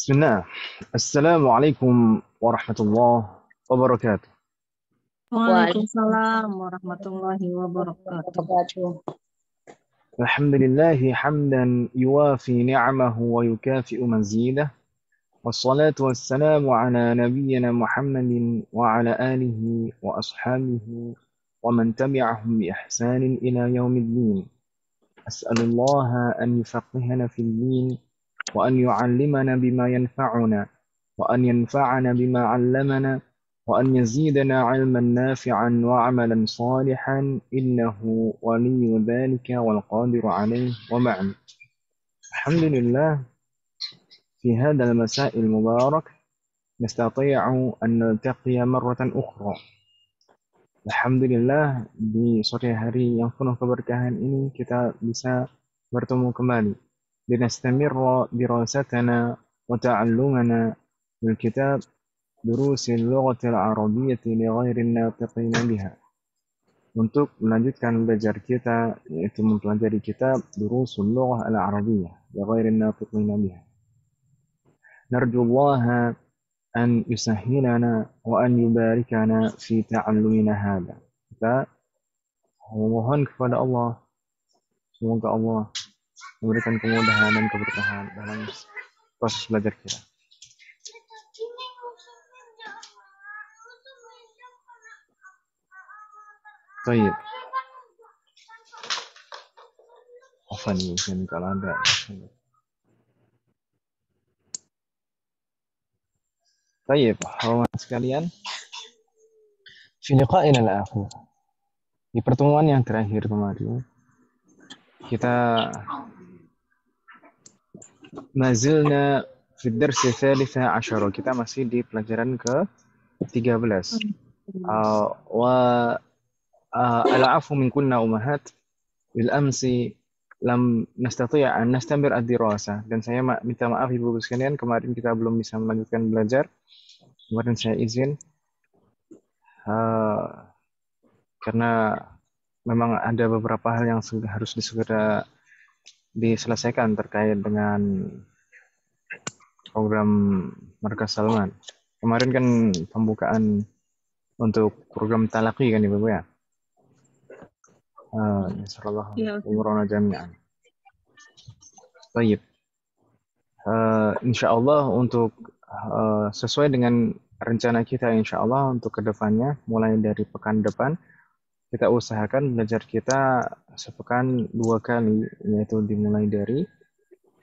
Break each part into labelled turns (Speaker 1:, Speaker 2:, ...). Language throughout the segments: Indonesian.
Speaker 1: بسم الله. السلام عليكم ورحمة الله وبركاته.
Speaker 2: Waalaikumsalam warahmatullahi wabarakatuh.
Speaker 3: Wabarakatuh.
Speaker 1: الحمد لله حمدا يوافي نعمه ويكافئ مزيده، والصلاة والسلام على نبينا محمد وعلى آله وأصحابه ومن تبعهم بإحسان إلى يوم الدين. أسأل الله أن يفقهنا في الدين، وأن يعلمنا بما ينفعنا، وأن ينفعنا بما علمنا، وأن يزيدنا علما نافعا وعملا صالحا، إنه ولي ذلك والقادر عليه. وبعد، الحمد لله، في هذا المساء المبارك نستطيع أن نلتقي مرة أخرى. Alhamdulillah, di sore hari yang penuh keberkahan ini kita bisa bertemu kembali. لنستمر دراستنا وتعلمنا للكتاب دروس اللغة العربية لغير الناطقين بها. Untuk melanjutkan belajar kita, yaitu mempelajari kitab Durusul Lughah Al-Arabiyyah لغير الناطقين بها. نرجو الله أن يسهلنا وأن يباركنا في تعلمنا هذا. Kita memohon kepada Allah, semoga Allah memberikan kemudahan dan keberkahan dalam proses belajar kita. Baik. Apa nih kalau ada? Baik, hadirin sekalian. Fi liqa'ina al-akhir. Di pertemuan yang terakhir kemarin, kita mazilna fi ad-dars ats-tsalits 'ashar. Kita masih di pelajaran ke-13. العفو من كنا أمهات. بالأمس لم نستطيع أن نستمر الدراسة, dan saya minta maaf ibu-ibu sekalian, kemarin kita belum bisa melanjutkan belajar. Kemarin saya izin karena memang ada beberapa hal yang harus segera diselesaikan terkait dengan program Markas Salman. Kemarin kan pembukaan untuk program talaqi kan ibu ya. Insyaallah umurana jami'an. Baik. Insyaallah untuk sesuai dengan rencana kita, insyaallah untuk kedepannya mulai dari pekan depan kita usahakan belajar kita sepekan 2 kali, yaitu dimulai dari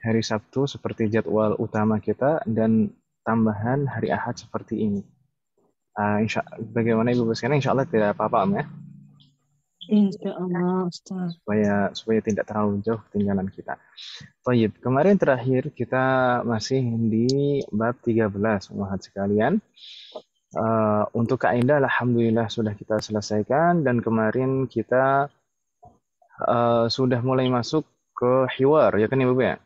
Speaker 1: hari Sabtu seperti jadwal utama kita dan tambahan hari Ahad seperti ini. Bagaimana ibu sekalian, insyaallah tidak apa-apa ya.
Speaker 2: Insyaallah Ustaz.
Speaker 1: Supaya tidak terlalu jauh ketinggalan kita. Baik, kemarin terakhir kita masih di bab 13, umat sekalian. Untuk kaidah alhamdulillah sudah kita selesaikan, dan kemarin kita sudah mulai masuk ke hiwar, ya kan Ibu ya?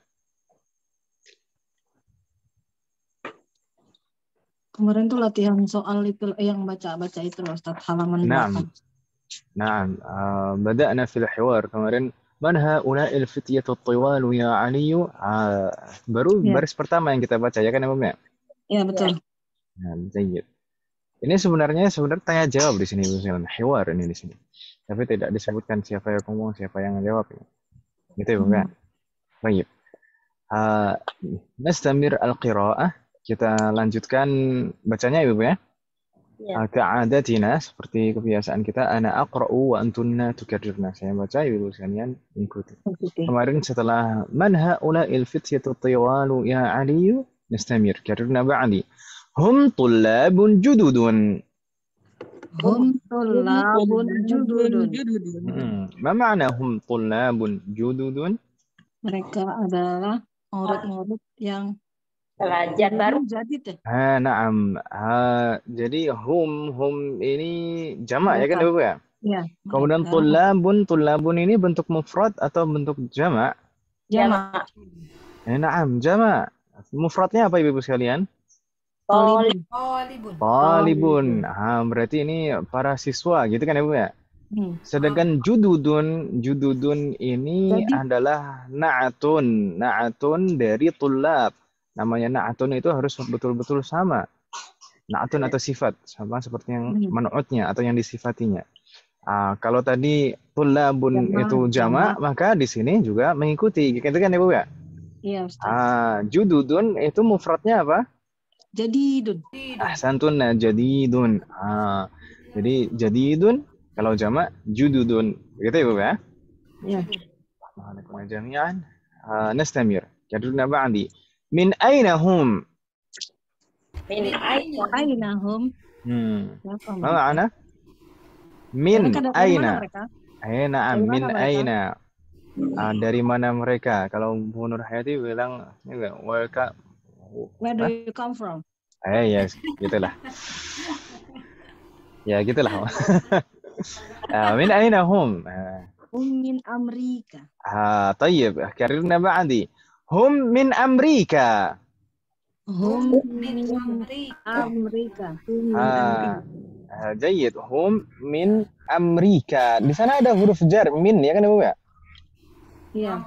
Speaker 2: Kemarin tuh latihan soal itu yang baca-baca itu loh Ustaz, halaman 8.
Speaker 1: نعم. بدأنا في الحوار kemarin. Man haula'il fityatu at-tiwal ya Ali. Baru baris pertama yang kita baca, ya kan Ibu ya?
Speaker 2: Ya, betul.
Speaker 1: Nah, baik. Ini sebenarnya tanya jawab di sini, hiwar ini di sini. Tapi tidak disebutkan siapa yang ngomong, siapa yang jawab. Gitu ya, Bukan? Baik. Nastamir al-qira'ah. Kita lanjutkan bacanya, Ibu ya. Ka'adatina, seperti kebiasaan kita, ana aqra'u wa antunna tukarrirna. Saya baca, Ibu sekalian ikuti. Kemarin setelah man haula'il fityatu at-tiwalu ya Ali, nastamir. Karrirna ba'di. Hum tullabun jududun.
Speaker 2: Hum tullabun jududun.
Speaker 1: Ma ma'na hum tullabun jududun?
Speaker 2: Mereka adalah murid-murid yang
Speaker 3: pelajar baru.
Speaker 1: Na'am. Jadi hum ini jamak, ya kan Ibu ya?
Speaker 2: Ya.
Speaker 1: Kemudian tullabun ini bentuk mufrad atau bentuk jamak?
Speaker 3: Jamak.
Speaker 1: Na'am, jamak. Mufradnya apa Ibu sekalian? Talibun. Berarti ini para siswa, gitu kan Ibu ya? Sedangkan jududun ini adalah na'atun dari tullab. namanya na'atun itu harus betul-betul sama. Na'atun atau sifat, sama seperti yang man'utnya atau yang disifatinya. Kalau tadi tullabun itu jamak, maka di sini juga mengikuti. Gitu kan ya Bu ya?
Speaker 2: Iya, Ustaz.
Speaker 1: Jududun itu mufradnya apa?
Speaker 2: Jadidun.
Speaker 1: Ahsantun, jadidun. Jadi jadidun kalau jamak jududun. Begitu ya Bu ya?
Speaker 2: Iya.
Speaker 1: Assalamualaikum jami'an. Nastamir. Jadudna ba'di. Min aina hum?
Speaker 3: Min
Speaker 2: Aina hum.
Speaker 1: Ma ma'ana? Min
Speaker 2: Mereka dari mana
Speaker 1: aina.
Speaker 2: mereka?
Speaker 1: Na'am,
Speaker 2: Dari
Speaker 1: min
Speaker 2: mana mereka?
Speaker 1: aina. Dari mana mereka? Kalau Bu Nur Hayati bilang, welcome.
Speaker 2: Where do you come from?
Speaker 1: Yes, gitulah. Ya, gitulah. Min aina hum?
Speaker 2: Hum min Amerika.
Speaker 1: طيب كررنا بعدي هم من أمريكا.
Speaker 2: Hum min Amerika.
Speaker 1: جيد هم من أمريكا. Di sana ada huruf jar min ya kan Ibu ya?
Speaker 2: Iya.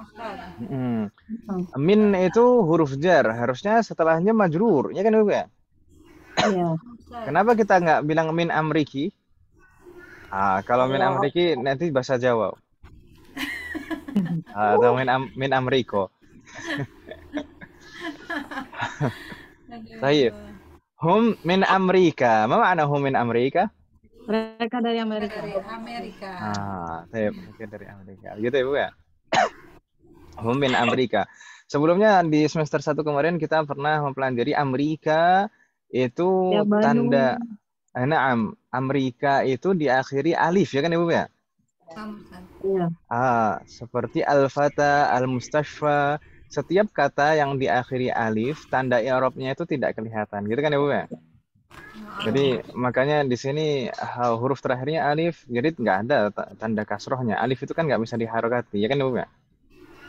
Speaker 1: Min itu huruf jar, harusnya setelahnya majrur ya kan Ibu ya?
Speaker 2: Iya.
Speaker 1: Kenapa kita nggak bilang min Amriki? Kalau min Amriki nanti bahasa Jawa. Atau min Amriko. Baik. Hum min Amerika. Apa makna hum min Amerika?
Speaker 2: Mereka dari Amerika.
Speaker 1: Baik, mungkin dari Amerika. Gitu ya, Bu ya? Hum min Amerika. Sebelumnya di semester 1 kemarin kita pernah mempelajari Amerika itu
Speaker 2: Ya,
Speaker 1: tanda Amerika itu diakhiri alif ya kan Ibu ya?
Speaker 2: Iya.
Speaker 1: Seperti al-fata, al-mustashfa, setiap kata yang diakhiri alif, tanda i'rabnya itu tidak kelihatan. Gitu kan ya, Bu ya? Jadi makanya di sini huruf terakhirnya alif, jadi nggak ada tanda kasrohnya. Alif itu kan nggak bisa diharokati, ya kan ya, Bu ya?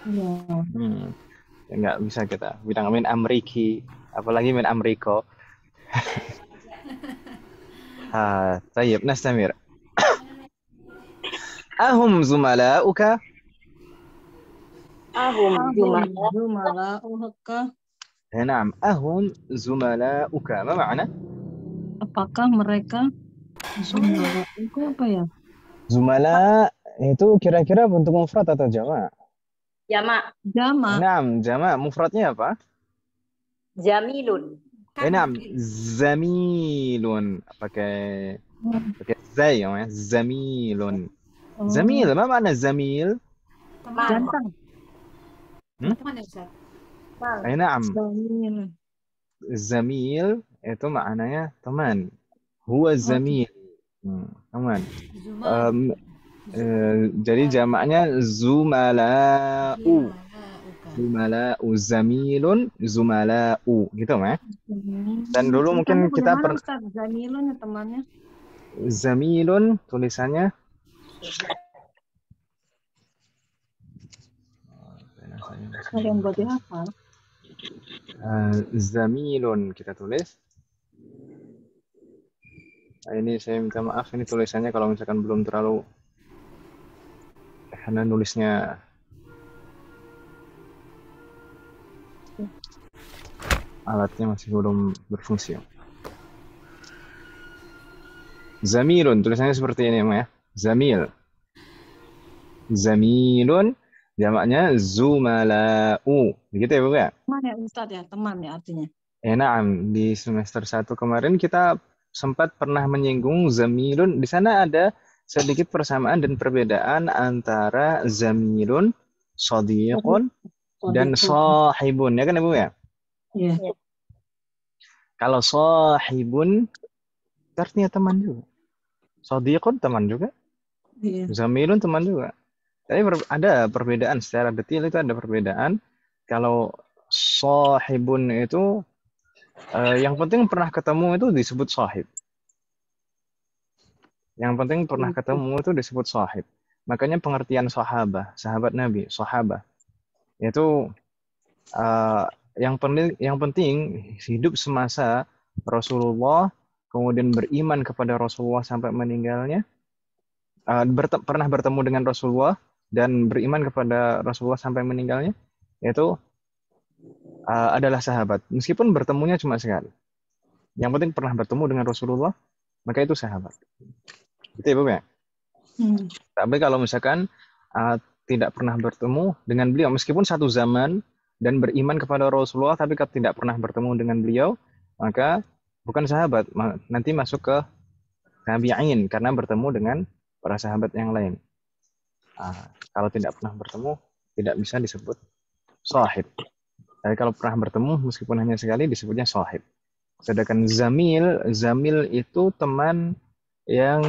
Speaker 2: Iya.
Speaker 1: Nggak bisa kita bilang min Amriki, apalagi min Amriko. Tayyib, nastamir. Ahum zumala'uka?
Speaker 3: Ahum
Speaker 2: zumala'uka.
Speaker 1: Naam, ahum zumala'uka. Apa makna?
Speaker 2: Apakah mereka zumala apa ya?
Speaker 1: Zumala itu kira-kira bentuk mufrad atau jamak?
Speaker 3: Jamak.
Speaker 1: Naam, jamak. Mufradnya apa?
Speaker 3: Jamilun.
Speaker 1: Naam, zamilun. Pakai zai ya, zamilun. Zamil, apa makna zamil?
Speaker 2: Ganteng.
Speaker 1: Naam. Zamil itu maknanya teman. Huwa zamil. Teman. Jadi jamaknya zumala'u. Zumala'u, zamilun, zumala'u. Gitu, Mas. Dan dulu mungkin kita pernah
Speaker 2: zamilun ya temannya.
Speaker 1: Zamilun tulisannya
Speaker 2: Kalian buat apa?
Speaker 1: Zamilun kita tulis. Ini saya minta maaf, ini tulisannya kalau misalkan belum terlalu karena nulisnya alatnya masih belum berfungsi. Zamilun tulisannya seperti ini ya. Zamil. Zamilun jamaknya zumala'u. Begitu ya, Bu ya?
Speaker 2: Teman ya Ustaz ya, teman ya artinya.
Speaker 1: Naam, di semester 1 kemarin kita sempat pernah menyinggung zamilun. Di sana ada sedikit persamaan dan perbedaan antara zamilun, shadiqun, dan sahibun. Ya kan, Ibu ya?
Speaker 2: Iya.
Speaker 1: Kalau sahibun artinya teman juga. Shadiqun teman juga.
Speaker 2: Iya.
Speaker 1: Zamilun teman juga. Tapi ada perbedaan secara detail, itu ada perbedaan. Kalau sahibun itu yang penting pernah ketemu itu disebut sahib. Yang penting pernah ketemu itu disebut sahib. Makanya pengertian sahabah, sahabat Nabi, sahabah itu yang penting hidup semasa Rasulullah, kemudian beriman kepada Rasulullah sampai meninggalnya, pernah bertemu dengan Rasulullah dan beriman kepada Rasulullah sampai meninggalnya, yaitu adalah sahabat. Meskipun bertemunya cuma sekali. Yang penting pernah bertemu dengan Rasulullah, maka itu sahabat. Gitu ya, Bu ya? Tapi kalau misalkan tidak pernah bertemu dengan beliau, meskipun satu zaman dan beriman kepada Rasulullah, tapi tidak pernah bertemu dengan beliau, maka bukan sahabat, nanti masuk ke tabi'in karena bertemu dengan para sahabat yang lain. Kalau tidak pernah bertemu, tidak bisa disebut sahib. Tapi kalau pernah bertemu, meskipun hanya sekali, disebutnya sahib. Sedangkan zamil itu teman yang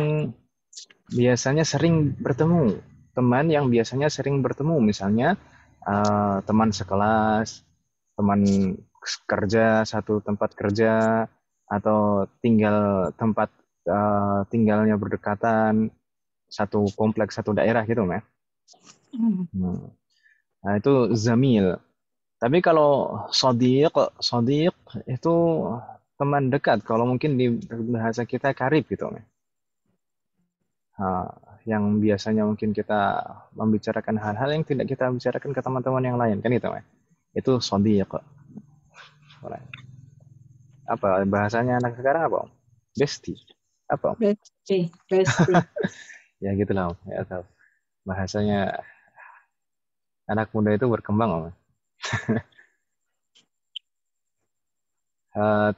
Speaker 1: biasanya sering bertemu. Teman yang biasanya sering bertemu, misalnya teman sekelas, teman kerja, satu tempat kerja, atau tempat tinggalnya berdekatan, satu kompleks, satu daerah gitu, Mas. Nah, itu zamil. Tapi kalau sodiq itu teman dekat. Kalau mungkin di bahasa kita karib gitu, Mas. Yang biasanya mungkin kita membicarakan hal-hal yang tidak kita bicarakan ke teman-teman yang lain, kan gitu, Mas. Itu sodiq. Apa bahasanya anak sekarang apa, Om? Bestie. Apa, Om?
Speaker 2: Bestie.
Speaker 1: Ya gitulah, Om. Ya tahu. Bahasanya anak muda itu berkembang, Om.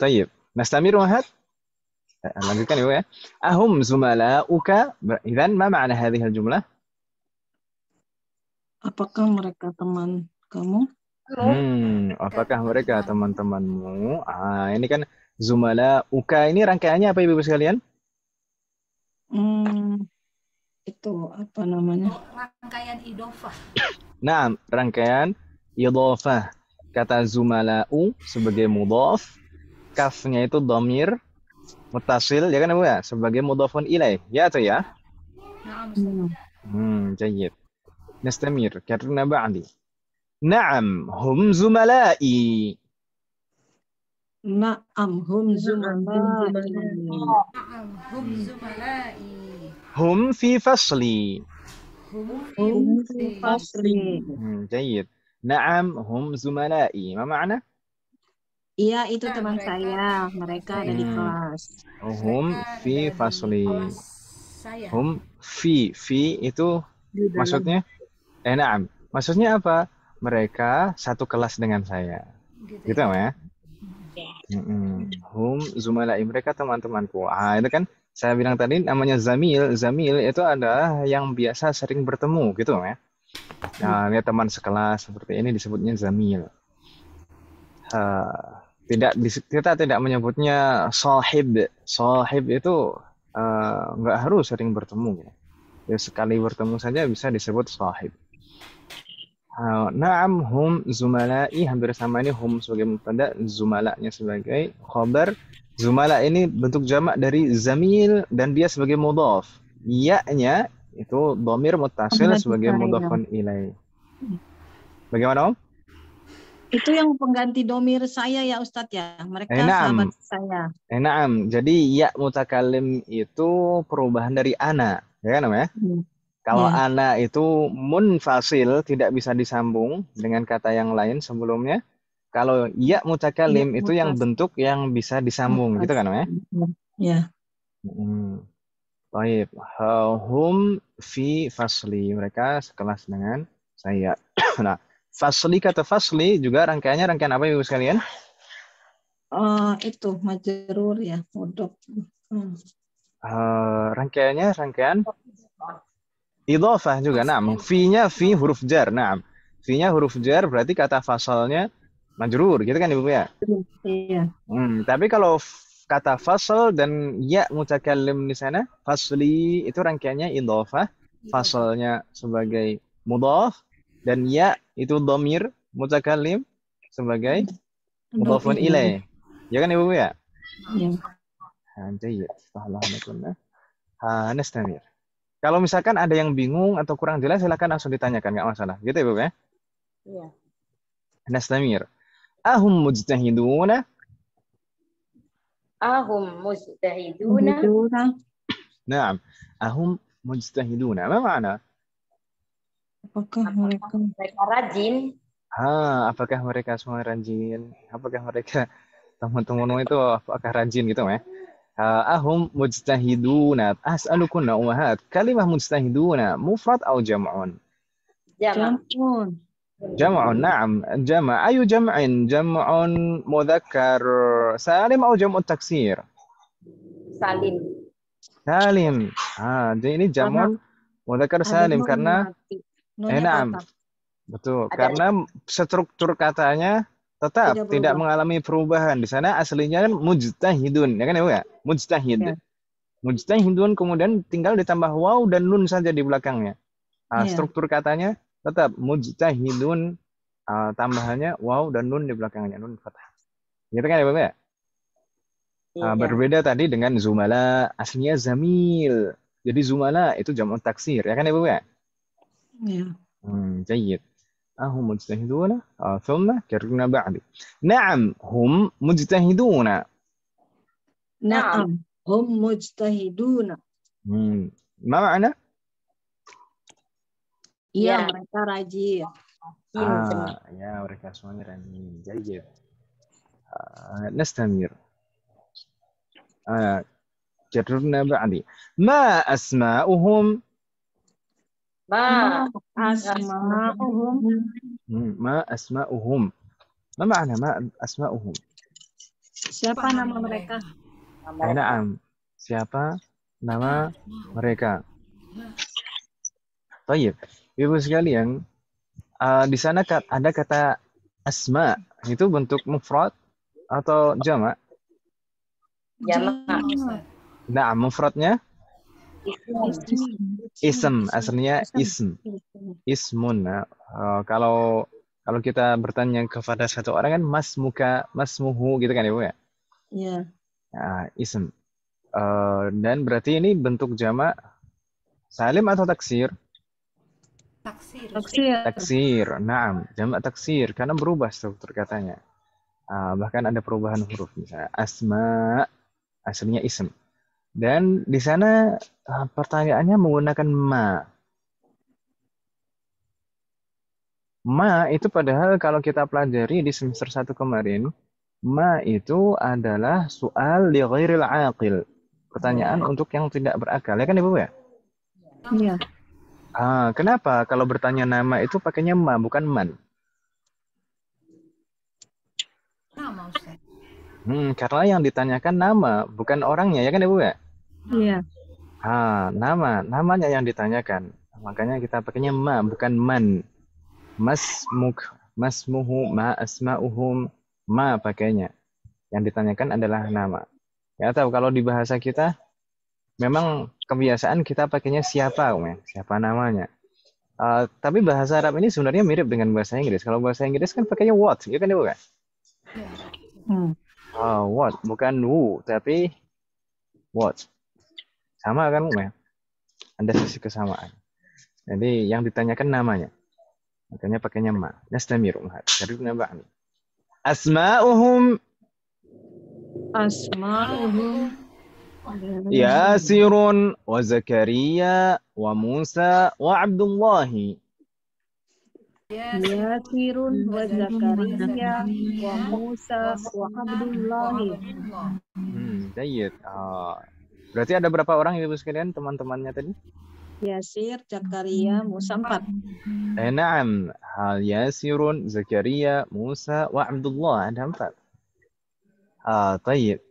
Speaker 1: Tayyib. Nastamiru Ahad? Lanjutkan Ibu ya. Ahum zumala'uka. Idzan ma ma'na hadhihi al-jumlah?
Speaker 2: Apakah mereka teman kamu?
Speaker 1: Apakah mereka teman-temanmu? Ini kan zumala'uka, ini rangkaiannya apa Ibu sekalian?
Speaker 2: Itu apa namanya?
Speaker 4: Rangkaian idofah.
Speaker 1: Nah, rangkaian idofah. Kata zumala'u sebagai mudhaf, kafnya itu dhamir muttasil, ya kan Ibu ya? Sebagai mudhafun ilaih. Ya atau ya? Jayyid. Nastamir karena ba'di. Na'am, hum zumala'i.
Speaker 2: Na'am, hum zumala'i.
Speaker 1: Hum fi fasli.
Speaker 2: Hum fi fasli.
Speaker 1: Jayyid. Na'am, hum zumala'i. Ma ma'na?
Speaker 2: Iya, itu teman saya. Mereka ada di kelas.
Speaker 1: Hum fi fasli. Hum fi itu maksudnya? Na'am. Maksudnya apa? Mereka satu kelas dengan saya. Gitu ya? Hum zumala'i, mereka teman-temanku. Itu kan saya bilang tadi namanya zamil. Zamil itu adalah yang biasa sering bertemu gitu ya. Nah, lihat teman sekelas seperti ini disebutnya zamil. Kita tidak menyebutnya sahib. Sahib itu nggak harus sering bertemu. Ya, sekali bertemu saja bisa disebut sahib. Na'am hum zumala'i, hampir sama ini, hum sebagai mubtada, zumala'nya sebagai khabar. Zumala ini bentuk jamak dari zamil dan dia sebagai mudhaf. Ya-nya itu dhamir muttasil sebagai mudhafun ilaih. Bagaimana, Om?
Speaker 2: Itu yang pengganti domir saya ya Ustadz ya. Mereka sahabat saya.
Speaker 1: Na'am. Jadi ya mutakallim itu perubahan dari ana, ya kan Om ya? Kalau ana itu munfasil, tidak bisa disambung dengan kata yang lain sebelumnya. Kalau ya mutakallim itu yang bentuk yang bisa disambung, gitu kan ya?
Speaker 2: Ya.
Speaker 1: Baik. Hum fi fasli, mereka sekelas dengan saya. Nah, fasli, kata fasli juga rangkaiannya rangkaian apa Ibu sekalian?
Speaker 2: Itu majrur ya, mudhof.
Speaker 1: Rangkaiannya rangkaian idhofah juga. Nah, fi-nya fi huruf jar. Nah, fi-nya huruf jar berarti kata fasalnya majrur, gitu kan Ibu ya?
Speaker 2: Iya.
Speaker 1: Tapi kalau kata fasal dan ya mutakallim di sana, fasli itu rangkaiannya idhofah, fasalnya sebagai mudhaf dan ya itu dhamir mutakallim sebagai mudhafun ilaih. Ya kan Ibu ya?
Speaker 2: Iya.
Speaker 1: Jayyid. Nastamir. Kalau misalkan ada yang bingung atau kurang jelas, silakan langsung ditanyakan, nggak masalah. Gitu Ibu ya?
Speaker 3: Iya.
Speaker 1: Nastamir. Ahum mujtahiduna.
Speaker 3: Ahum mujtahiduna.
Speaker 1: Naam. Ahum mujtahiduna. Apa makna?
Speaker 2: Apakah mereka
Speaker 3: rajin?
Speaker 1: Apakah mereka semua rajin? Apakah mereka teman-teman itu apakah rajin gitu ya? Ahum mujtahiduna. As'alukunna ummahat. Kalimah mujtahiduna mufrad atau jam'un?
Speaker 2: Jam'un.
Speaker 1: Jam'un, na'am. Jama'. Ayu jam'in? Jam'un mudzakkar salim atau jam'un taksir?
Speaker 3: Salim.
Speaker 1: Salim. Jadi ini jam'un mudzakkar salim karena na'am. Betul. Karena struktur katanya tetap tidak mengalami perubahan. Di sana aslinya kan mujtahidun, ya kan ya? Mujtahid. Ya. Mujtahidun kemudian tinggal ditambah waw dan nun saja di belakangnya. Struktur katanya tetap mujtahidun, tambahannya waw dan nun di belakangnya, nun fathah. Gitu kan ya, Bapak? Berbeda tadi dengan zumala, aslinya zamil. Jadi zumala itu jamak taksir, ya kan ya, Bapak? Iya. Jayyid. هم مجتهدون ثم كررنا بعد نعم هم مجتهدون
Speaker 2: نعم هم مجتهدون
Speaker 1: ما معنى
Speaker 2: iya mereka rajin
Speaker 1: ya mereka semuanya rajin جيد نستمر كررنا بعد ما أسماؤهم
Speaker 2: ما أسماؤهم
Speaker 1: ما أسماؤهم ما معنى ما أسماؤهم
Speaker 2: siapa nama mereka
Speaker 1: نعم siapa nama mereka Baik Ibu sekalian di sana ada kata asma itu bentuk mufrad atau jamak nah mufradnya ism, aslinya ism. Ismun. Kalau kita bertanya kepada satu orang kan masmuhu gitu kan ya, Bu ya?
Speaker 2: Iya.
Speaker 1: Ism. Dan berarti ini bentuk jamak salim atau taksir? Taksir. Naam, jamak taksir karena berubah struktur katanya. Bahkan ada perubahan huruf misalnya asma aslinya ism. Dan di sana pertanyaannya menggunakan ma. Ma itu padahal kalau kita pelajari di semester 1 kemarin, ma itu adalah soal li ghairil aqil. Pertanyaan untuk yang tidak berakal. Ya kan Ibu ya?
Speaker 2: Iya.
Speaker 1: Kenapa kalau bertanya nama itu pakainya ma bukan man?
Speaker 4: Nama Ustaz.
Speaker 1: Karena yang ditanyakan nama bukan orangnya ya kan Ibu ya?
Speaker 2: Iya.
Speaker 1: Namanya yang ditanyakan. Makanya kita pakainya ma, bukan man. Masmuhu, ma asma'uhum, ma pakainya. Yang ditanyakan adalah nama. Ya tahu kalau di bahasa kita memang kebiasaan kita pakainya siapa, siapa namanya. Tapi bahasa Arab ini sebenarnya mirip dengan bahasa Inggris. Kalau bahasa Inggris kan pakainya what, ya kan Ibu kan? What, bukan who, tapi what. Sama kan, ada sisi kesamaan. Jadi yang ditanyakan namanya. Makanya pakainya ma. Nastamir, Jadi naba'ni. Asma'uhum. Yasirun wa Zakaria wa Musa wa Abdullahi.
Speaker 2: Yasirun wa Zakaria wa Musa wa Abdullahi.
Speaker 1: Baik. Berarti ada berapa orang Ibu sekalian teman-temannya tadi?
Speaker 2: Yasir, Zakaria, Musa 4.
Speaker 1: Naam. Yasirun, Zakaria, Musa wa Abdullah ada 4. Baik.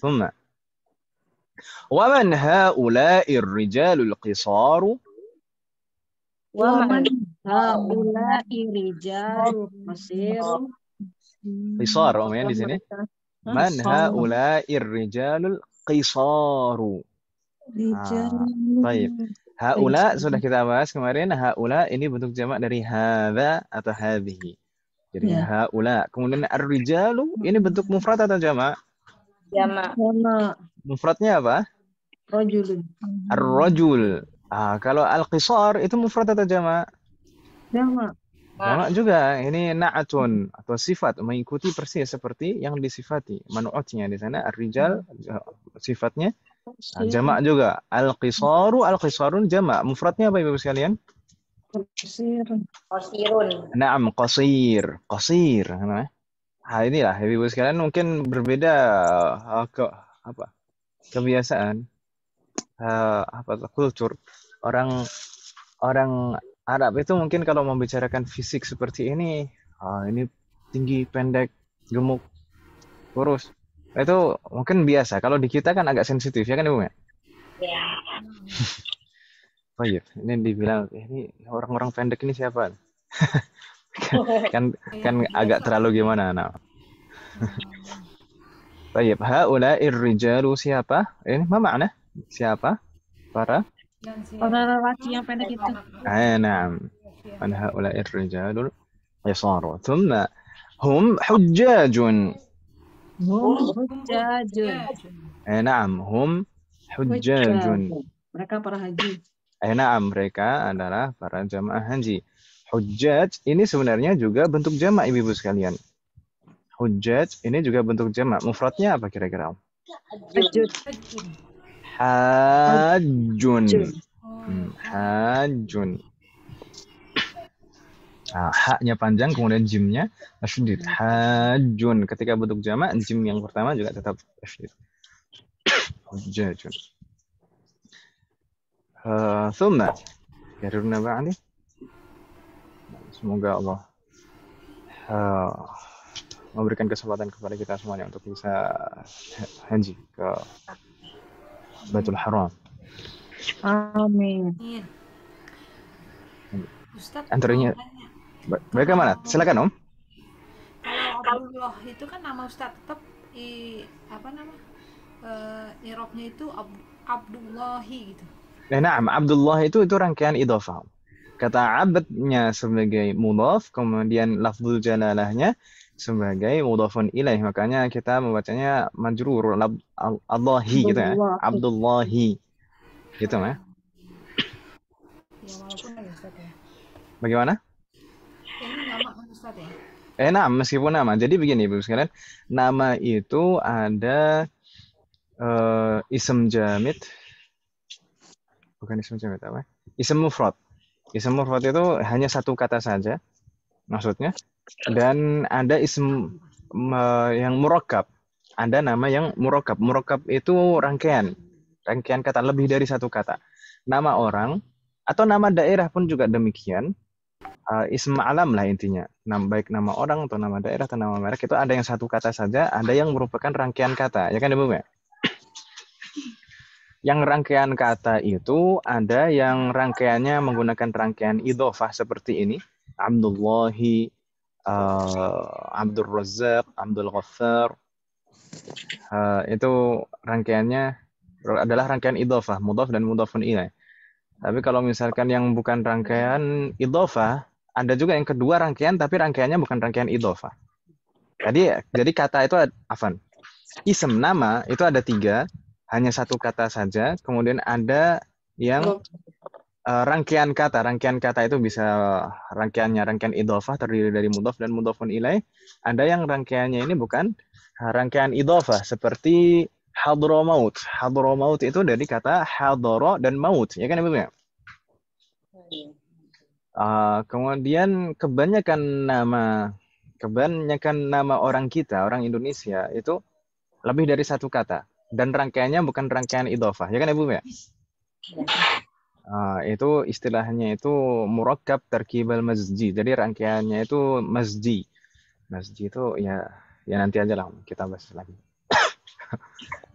Speaker 1: ثم ومن هؤلاء الرجال القصار
Speaker 2: ومن هؤلاء الرجال القصار
Speaker 1: قصار ya di sini man haula'ir rijalul qisaru baik haula sudah kita bahas kemarin haula ini bentuk jamak dari hadza atau hadhihi jadi haula kemudian ar-rijalu ini bentuk mufrad atau jamak
Speaker 3: Jamak.
Speaker 1: Mufradnya apa?
Speaker 2: Rajulun.
Speaker 1: Ar-rajul. Kalau al-qisar itu mufrad atau jamak?
Speaker 2: Jamak.
Speaker 1: Jamak juga. Ini na'atun atau sifat mengikuti persis seperti yang disifati. Manu'atnya di sana ar-rijal sifatnya jamak juga. Al-qisarun jamak. Mufradnya apa Ibu sekalian?
Speaker 2: Qasir.
Speaker 3: Qasirun.
Speaker 1: Naam, qasir. Qasir. Inilah, Ibu sekalian mungkin berbeda apa? Kebiasaan, kultur. Orang Arab itu mungkin kalau membicarakan fisik seperti ini tinggi, pendek, gemuk, kurus. Itu mungkin biasa. Kalau di kita kan agak sensitif, ya kan Ibu ya?
Speaker 3: Ya.
Speaker 1: Oh iya, ini dibilang ini orang-orang pendek ini siapa? kan agak terlalu gimana, nah. Baik, haula'ir rijalu siapa? Ini apa makna? Siapa? Para
Speaker 2: lelaki yang pendek itu.
Speaker 1: Naam. Man haula'ir rijalul yasaru. Thumma hum hujjajun.
Speaker 2: Hum hujjajun.
Speaker 1: Naam, hum hujjajun.
Speaker 2: Mereka para haji.
Speaker 1: Naam, mereka adalah para jamaah haji. Hujjaj ini sebenarnya juga bentuk jamak Ibu sekalian. Hujjaj ini juga bentuk jamak. Mufradnya apa kira-kira? Hajjun. Hajjun. Haknya panjang, kemudian jimnya tasydid. Hajjun. Ketika bentuk jamak, jim yang pertama juga tetap tasydid. Hujjajun. Thumma yaruna ba'di. Semoga Allah memberikan kesempatan kepada kita semuanya untuk bisa haji ke Baitul Haram.
Speaker 2: Amin.
Speaker 4: Ustaz,
Speaker 1: Antaranya bagaimana? Silakan Om.
Speaker 4: Kalau Abdullah itu kan nama Ustaz tetap irobnya itu Abdullahi gitu.
Speaker 1: Nah, Abdullah itu rangkaian idhofah. Kata abadnya sebagai mudhaf, kemudian lafzul jalalahnya sebagai mudhafun ilaih. Makanya kita membacanya majrur Allahi gitu ya. Abdullahi. Gitu ya.
Speaker 4: Ya walaupun ada Ustaz ya.
Speaker 1: Bagaimana?
Speaker 4: Ini nama Ustaz ya.
Speaker 1: Nah, meskipun nama. Jadi begini Ibu sekalian, nama itu ada ism jamid. Bukan ism jamid apa? Ism mufrad. Ism mufrad itu hanya satu kata saja maksudnya, dan ada ism yang murakkab. Ada nama yang murakkab. Murakkab itu rangkaian kata lebih dari satu kata. Nama orang atau nama daerah pun juga demikian. Ism alam lah intinya. Baik nama orang atau nama daerah atau nama merek itu ada yang satu kata saja, ada yang merupakan rangkaian kata. Ya kan Ibu ya? Yang rangkaian kata itu ada yang rangkaiannya menggunakan rangkaian idhofah seperti ini. Abdullahi, Abdul Razzaq, Abdul Ghaffar. Itu rangkaiannya adalah rangkaian idhofah, mudhaf dan mudhafun ilaih. Tapi kalau misalkan yang bukan rangkaian idhofah, ada juga yang kedua rangkaian tapi rangkaiannya bukan rangkaian idhofah. Jadi kata itu ism nama itu ada 3. Hanya satu kata saja, kemudian ada yang rangkaian kata. Rangkaian kata itu bisa rangkaian idhofah terdiri dari mudhaf dan mudhafun ilaih. Ada yang rangkaiannya ini bukan rangkaian idhofah seperti hadramaut. Hadramaut itu dari kata hadara dan maut, ya kan Ibu ya? Kemudian kebanyakan nama orang kita, orang Indonesia itu lebih dari satu kata. Dan rangkaiannya bukan rangkaian idhofah, ya kan Ibu ya? Itu istilahnya itu murakkab tarkibal mazji. Jadi rangkaiannya itu mazji. Mazji itu ya nanti aja lah kita bahas lagi.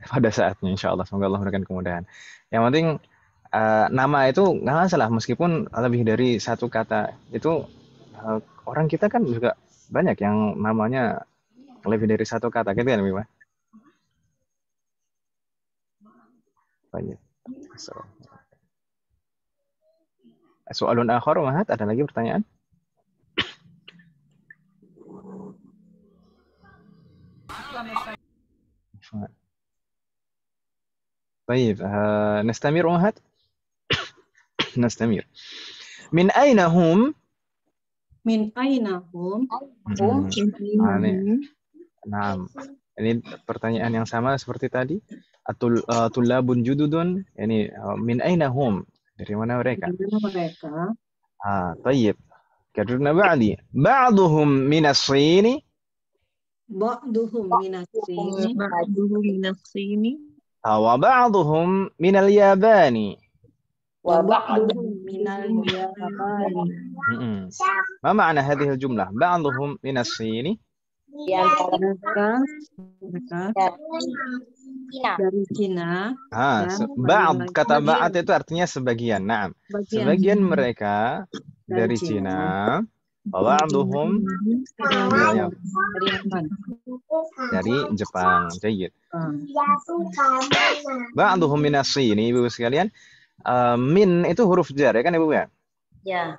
Speaker 1: Pada saatnya insya Allah. Semoga Allah memberikan kemudahan. Yang penting nama itu nggak masalah meskipun lebih dari satu kata. Itu orang kita kan juga banyak yang namanya lebih dari satu kata, gitu kan Ibu? Baik. Soalun akhar, Mahat, ada lagi pertanyaan? Baik, nastamir Mahat? Nastamir. Min aina hum?
Speaker 2: Min aina hum?
Speaker 1: Naam. Ini pertanyaan yang sama seperti tadi. Tullabun jududun. Ini min aina hum? Dari mana mereka?
Speaker 2: Dari mana mereka?
Speaker 1: طيب. كررنا بعدي. بعضهم من الصين.
Speaker 2: Ba'duhum minas sini.
Speaker 5: بعضهم من الصين
Speaker 1: وبعضهم من اليابان.
Speaker 2: Wa ba'duhum minal Yabani.
Speaker 1: ما معنى هذه الجملة؟ بعضهم من الصين.
Speaker 3: Di antara
Speaker 2: Mereka
Speaker 3: Cina.
Speaker 2: dari Cina. Dan
Speaker 1: Ba'd, kata
Speaker 2: sebagian
Speaker 1: ba'd itu artinya sebagian. Nah,
Speaker 2: bagian
Speaker 1: sebagian mereka dari Cina. Ba'duhum
Speaker 2: dari Yaman.
Speaker 1: dari Jepang. Jayyid. Ba'duhum minas sini, Ibu sekalian. Min itu huruf jar ya kan Ibu ya?
Speaker 3: Ya.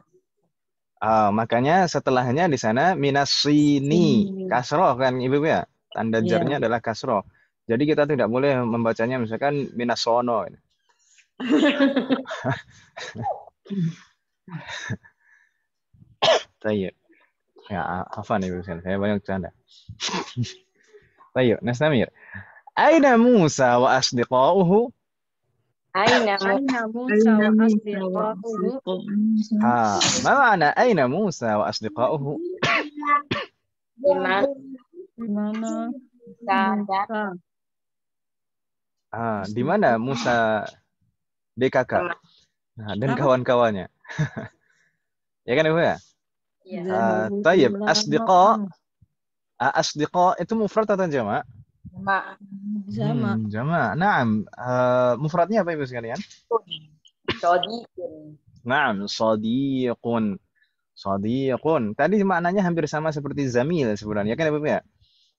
Speaker 1: Makanya setelahnya di sana minas sini, kasroh kan Ibu ya? Tanda jarnya adalah kasroh. Jadi kita tidak boleh membacanya misalkan minas sono. Tayyib. Ya, hafan Ibu sekalian. Saya banyak canda. Tayyib, nastamir. Aina Musa wa asdiqauhu?
Speaker 3: Aina
Speaker 2: Musa wa asdiqahu.
Speaker 1: ما معنى أين موسى وأصدقاؤه؟
Speaker 3: di mana
Speaker 2: Mana
Speaker 3: dan
Speaker 1: Di mana Musa DKK dan kawan-kawannya? Ya kan Ibu ya?
Speaker 3: ya.
Speaker 1: Tayyib, asdiqa itu mufrad atau jamak?
Speaker 3: Sama.
Speaker 2: Sama.
Speaker 1: Naam. Mufradnya apa Ibu sekalian?
Speaker 3: Sodiqun.
Speaker 1: Naam, sadiqun. Sadiqun. Tadi maknanya hampir sama seperti zamil sebenarnya kan Ibu ya?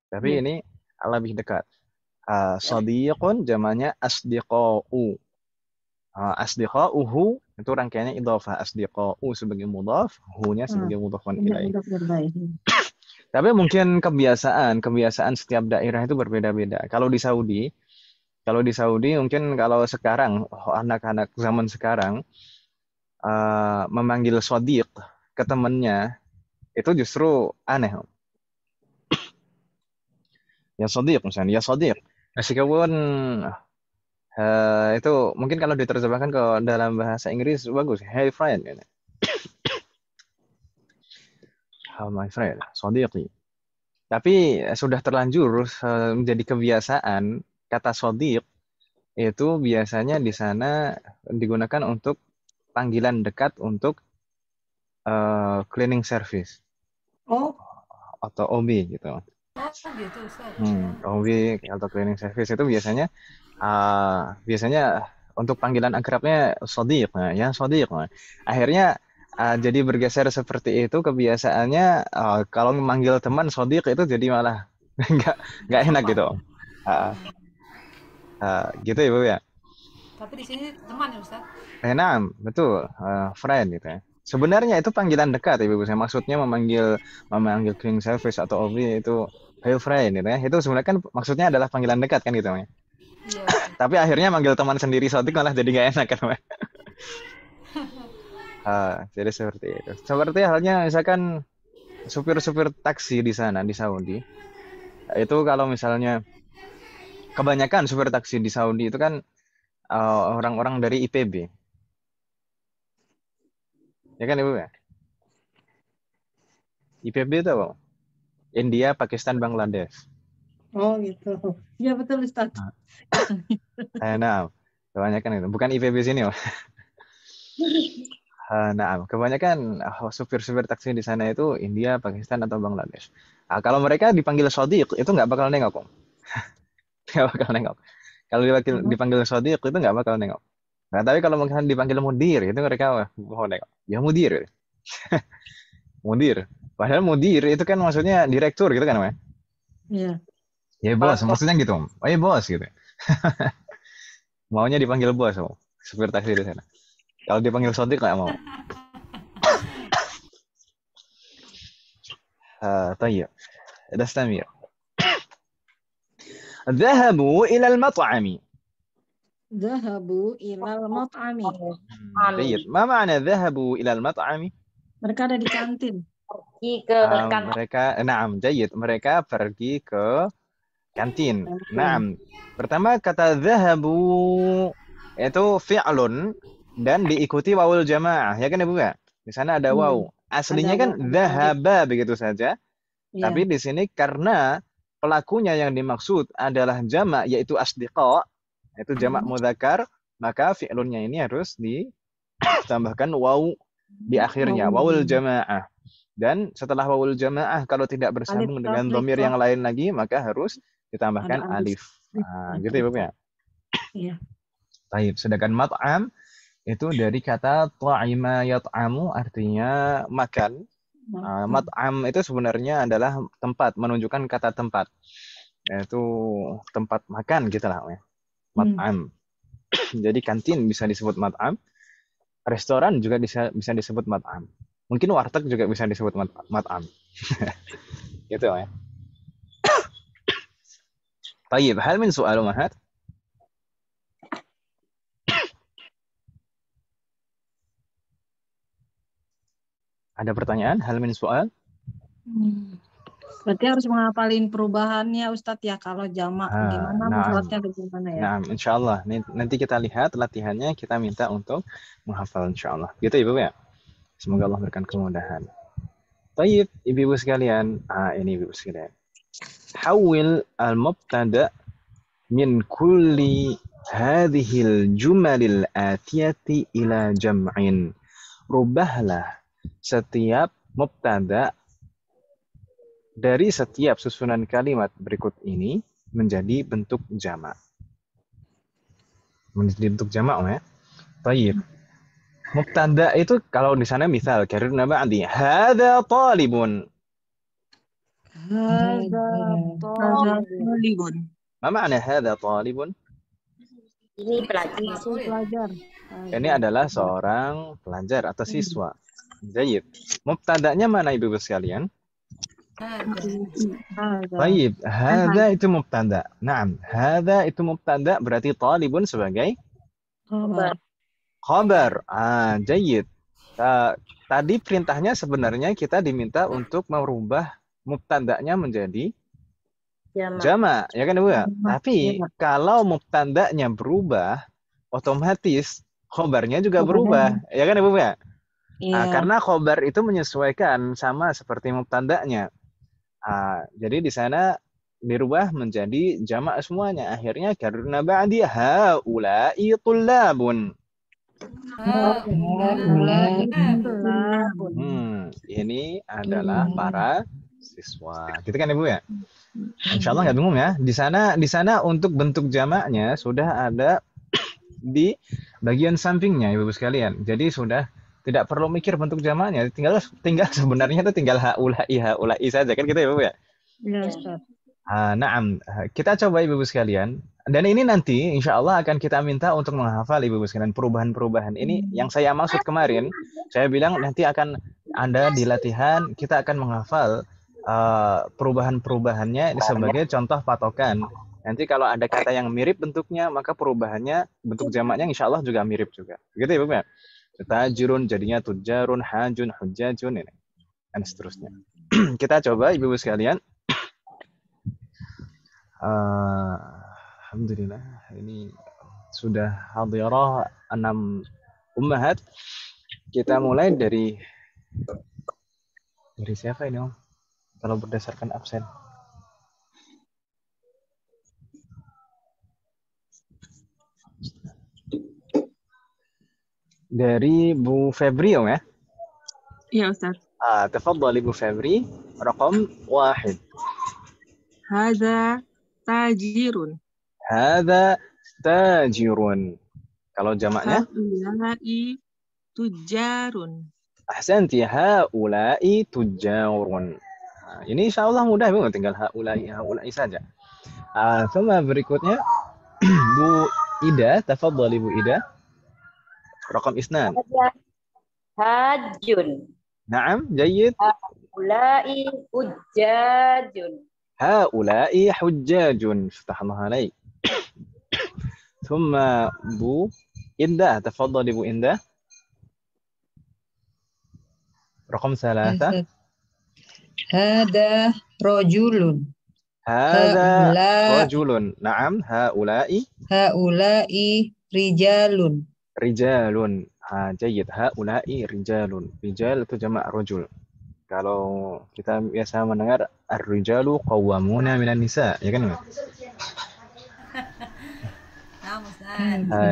Speaker 1: Tapi ini lebih dekat. Sadiqun jamaknya asdiqa'u. Asdiqa'uhu itu rangkaiannya idhafah. Asdiqa'u sebagai mudhaf, hu-nya sebagai mudhafun ilaih. Tapi mungkin kebiasaan setiap daerah itu berbeda-beda. Kalau di Saudi mungkin kalau sekarang anak-anak zaman sekarang memanggil shadiq ke temannya itu justru aneh. Ya shadiq misalnya, ya shadiq. Meskipun itu mungkin kalau diterjemahkan ke dalam bahasa Inggris bagus, hey friend. My friend, shadiqi. Tapi sudah terlanjur menjadi kebiasaan kata shadiq itu biasanya di sana digunakan untuk panggilan dekat untuk cleaning service. Atau OB gitu.
Speaker 4: Gitu, Ustaz.
Speaker 1: OB atau cleaning service itu biasanya untuk panggilan akrabnya shadiq. Ya shadiq. Akhirnya jadi bergeser seperti itu kebiasaannya kalau memanggil teman shadiq itu jadi malah nggak enak gitu. Gitu ya Bu ya.
Speaker 4: Tapi di sini teman ya Ustaz.
Speaker 1: Nah, betul, friend gitu ya. Sebenarnya itu panggilan dekat Ibu. Saya maksudnya memanggil cleaning service atau OB itu hey friend gitu ya. Itu sebenarnya kan maksudnya adalah panggilan dekat kan gitu ya.
Speaker 4: Iya.
Speaker 1: Tapi akhirnya manggil teman sendiri shadiq malah jadi nggak enak kan. Jadi seperti itu. Seperti halnya misalkan supir-supir taksi di sana di Saudi. Itu kalau misalnya kebanyakan supir taksi di Saudi itu kan orang-orang dari IPB. Ya kan Ibu ya? IPB itu apa? India, Pakistan, Bangladesh.
Speaker 2: Oh gitu. Ya betul Ustaz.
Speaker 1: Nah, kebanyakan itu. Bukan IPB sini, Nah, kebanyakan supir-supir taksi di sana itu India, Pakistan, atau Bangladesh. Kalau mereka dipanggil shadiq, itu nggak bakal nengok, nggak bakal nengok. Kalau dipanggil shadiq, itu nggak bakal nengok. Nah, tapi kalau misalkan dipanggil mudir, itu mereka mau nengok. Ya mudir. Mudir. Padahal mudir itu kan maksudnya direktur gitu kan, Mas?
Speaker 2: Iya.
Speaker 1: Ya bos, maksudnya gitu. Oh ya bos gitu. Maunya dipanggil bos, supir taksi di sana. Kalau dipanggil shadiq nggak mau. طيب نستمر. ذهبوا إلى المطعم.
Speaker 2: Zahabu ilal mat'ami.
Speaker 1: طيب ما معنى ذهبوا إلى المطعم؟
Speaker 2: Mereka ada di kantin.
Speaker 3: Pergi ke
Speaker 1: mereka, naam, jayyid. Mereka pergi ke kantin. Naam. Pertama kata zahabu itu fi'lun dan diikuti wawul jamaah. Ya kan Ibu ya? Di sana ada waw. Aslinya kan dhahaba begitu saja. Tapi di sini karena pelakunya yang dimaksud adalah jamak yaitu asdiqa, yaitu jamak mudzakkar, maka fi'lunnya ini harus ditambahkan waw di akhirnya, wawul jamaah. Dan setelah wawul jamaah kalau tidak bersambung dengan dhamir yang lain lagi maka harus ditambahkan alif. Nah, gitu ya, Bapak ya?
Speaker 2: Iya.
Speaker 1: Baik, sedangkan mat'am itu dari kata ta'ima yat'amu artinya makan. Mat'am itu sebenarnya adalah tempat, menunjukkan kata tempat. Yaitu tempat makan gitu lah ya. Mat'am. Jadi kantin bisa disebut mat'am. Restoran juga bisa disebut mat'am. Mungkin warteg juga bisa disebut mat'am. Gitu ya. Baik, hal min soal Mahat? Ada pertanyaan? Hal min soal?
Speaker 2: Berarti harus menghafalin perubahannya Ustadz ya, kalau jamak gimana mufradnya bagaimana ya?
Speaker 1: Nah, insyaallah nanti kita lihat latihannya, kita minta untuk menghafal insyaallah. Gitu Ibu ya. Semoga Allah berikan kemudahan. Baik, Ibu-ibu sekalian. Ini Ibu sekalian. Hawil al-mubtada min kulli hadhil jumalil atiyati ila jam'in. Rubahlah setiap mubtada dari setiap susunan kalimat berikut ini menjadi bentuk jamak. Menjadi bentuk jamak ya. Baik. Mubtada itu kalau di sana misal karirna ba'di hadza talibun.
Speaker 2: Hadza talibun.
Speaker 1: Ma makna hadza talibun?
Speaker 3: Ini pelajar.
Speaker 1: Ini adalah seorang pelajar atau siswa. Baik. Mubtadanya mana Ibu sekalian? Baik, hadza itu mubtada. Naam, hadza itu mubtada berarti talibun sebagai khabar. Jayid. Tadi perintahnya sebenarnya kita diminta untuk merubah mubtadanya menjadi jamak, ya kan Ibu ya? Tapi kalau mubtadanya berubah, otomatis khabarnya juga berubah, ya kan Ibu ya? Karena khabar itu menyesuaikan sama seperti mubtadanya. Jadi di sana dirubah menjadi jamak semuanya. Akhirnya karena ba'di haula'i tullabun. Ini adalah para siswa. Gitu kan Ibu ya? Insyaallah nggak bingung ya. Di sana untuk bentuk jamaknya sudah ada di bagian sampingnya Ibu sekalian. Jadi sudah tidak perlu mikir bentuk jamaknya, tinggal sebenarnya itu tinggal haula'i saja kan gitu ya Bu ya?
Speaker 2: Iya, Ustaz.
Speaker 1: Naam, kita coba Ibu sekalian. Dan ini nanti insya Allah akan kita minta untuk menghafal Ibu sekalian perubahan-perubahan ini yang saya maksud kemarin. Saya bilang nanti akan Anda di latihan kita akan menghafal perubahan-perubahannya sebagai contoh patokan. Nanti kalau ada kata yang mirip bentuknya, maka perubahannya bentuk jamaknya insya Allah juga mirip juga. Begitu ya Bu ya? Tajirun jadinya tujarun, hajun, hujjajun, ini dan seterusnya. Kita coba Ibu sekalian. Alhamdulillah ini sudah hadirah 6 ummahat. Kita mulai dari siapa ini Om? Kalau berdasarkan absen. Dari Bu Febri ya?
Speaker 5: Iya Ustaz.
Speaker 1: Tafadhali Bu Febri, raqam 1.
Speaker 5: Hadza tajirun.
Speaker 1: Hadza tajirun. Kalau jamaknya?
Speaker 5: Haula'i tujarun.
Speaker 1: Ahsanti, haula'i tujarun. Ini insyaallah mudah Bu, tinggal haula'i saja. Sama berikutnya Bu Ida, tafadhali Bu Ida. Raqam 2.
Speaker 3: Hajun.
Speaker 1: Naam, jayyid.
Speaker 3: Haula'i hujjajun.
Speaker 1: Haula'i hujjajun. Fatahallahu alaik. Thumma Bu Indah, tafadhali Bu Indah. Raqam 3.
Speaker 6: Hada rajulun.
Speaker 1: Hada rajulun. Naam, haula'i
Speaker 6: rijalun.
Speaker 1: rijalun. Jayyid. Haula'i rijalun. Rijal itu jamak rajul. Kalau kita biasa mendengar ar-rijalu qawwamuna minan nisa, ya kan?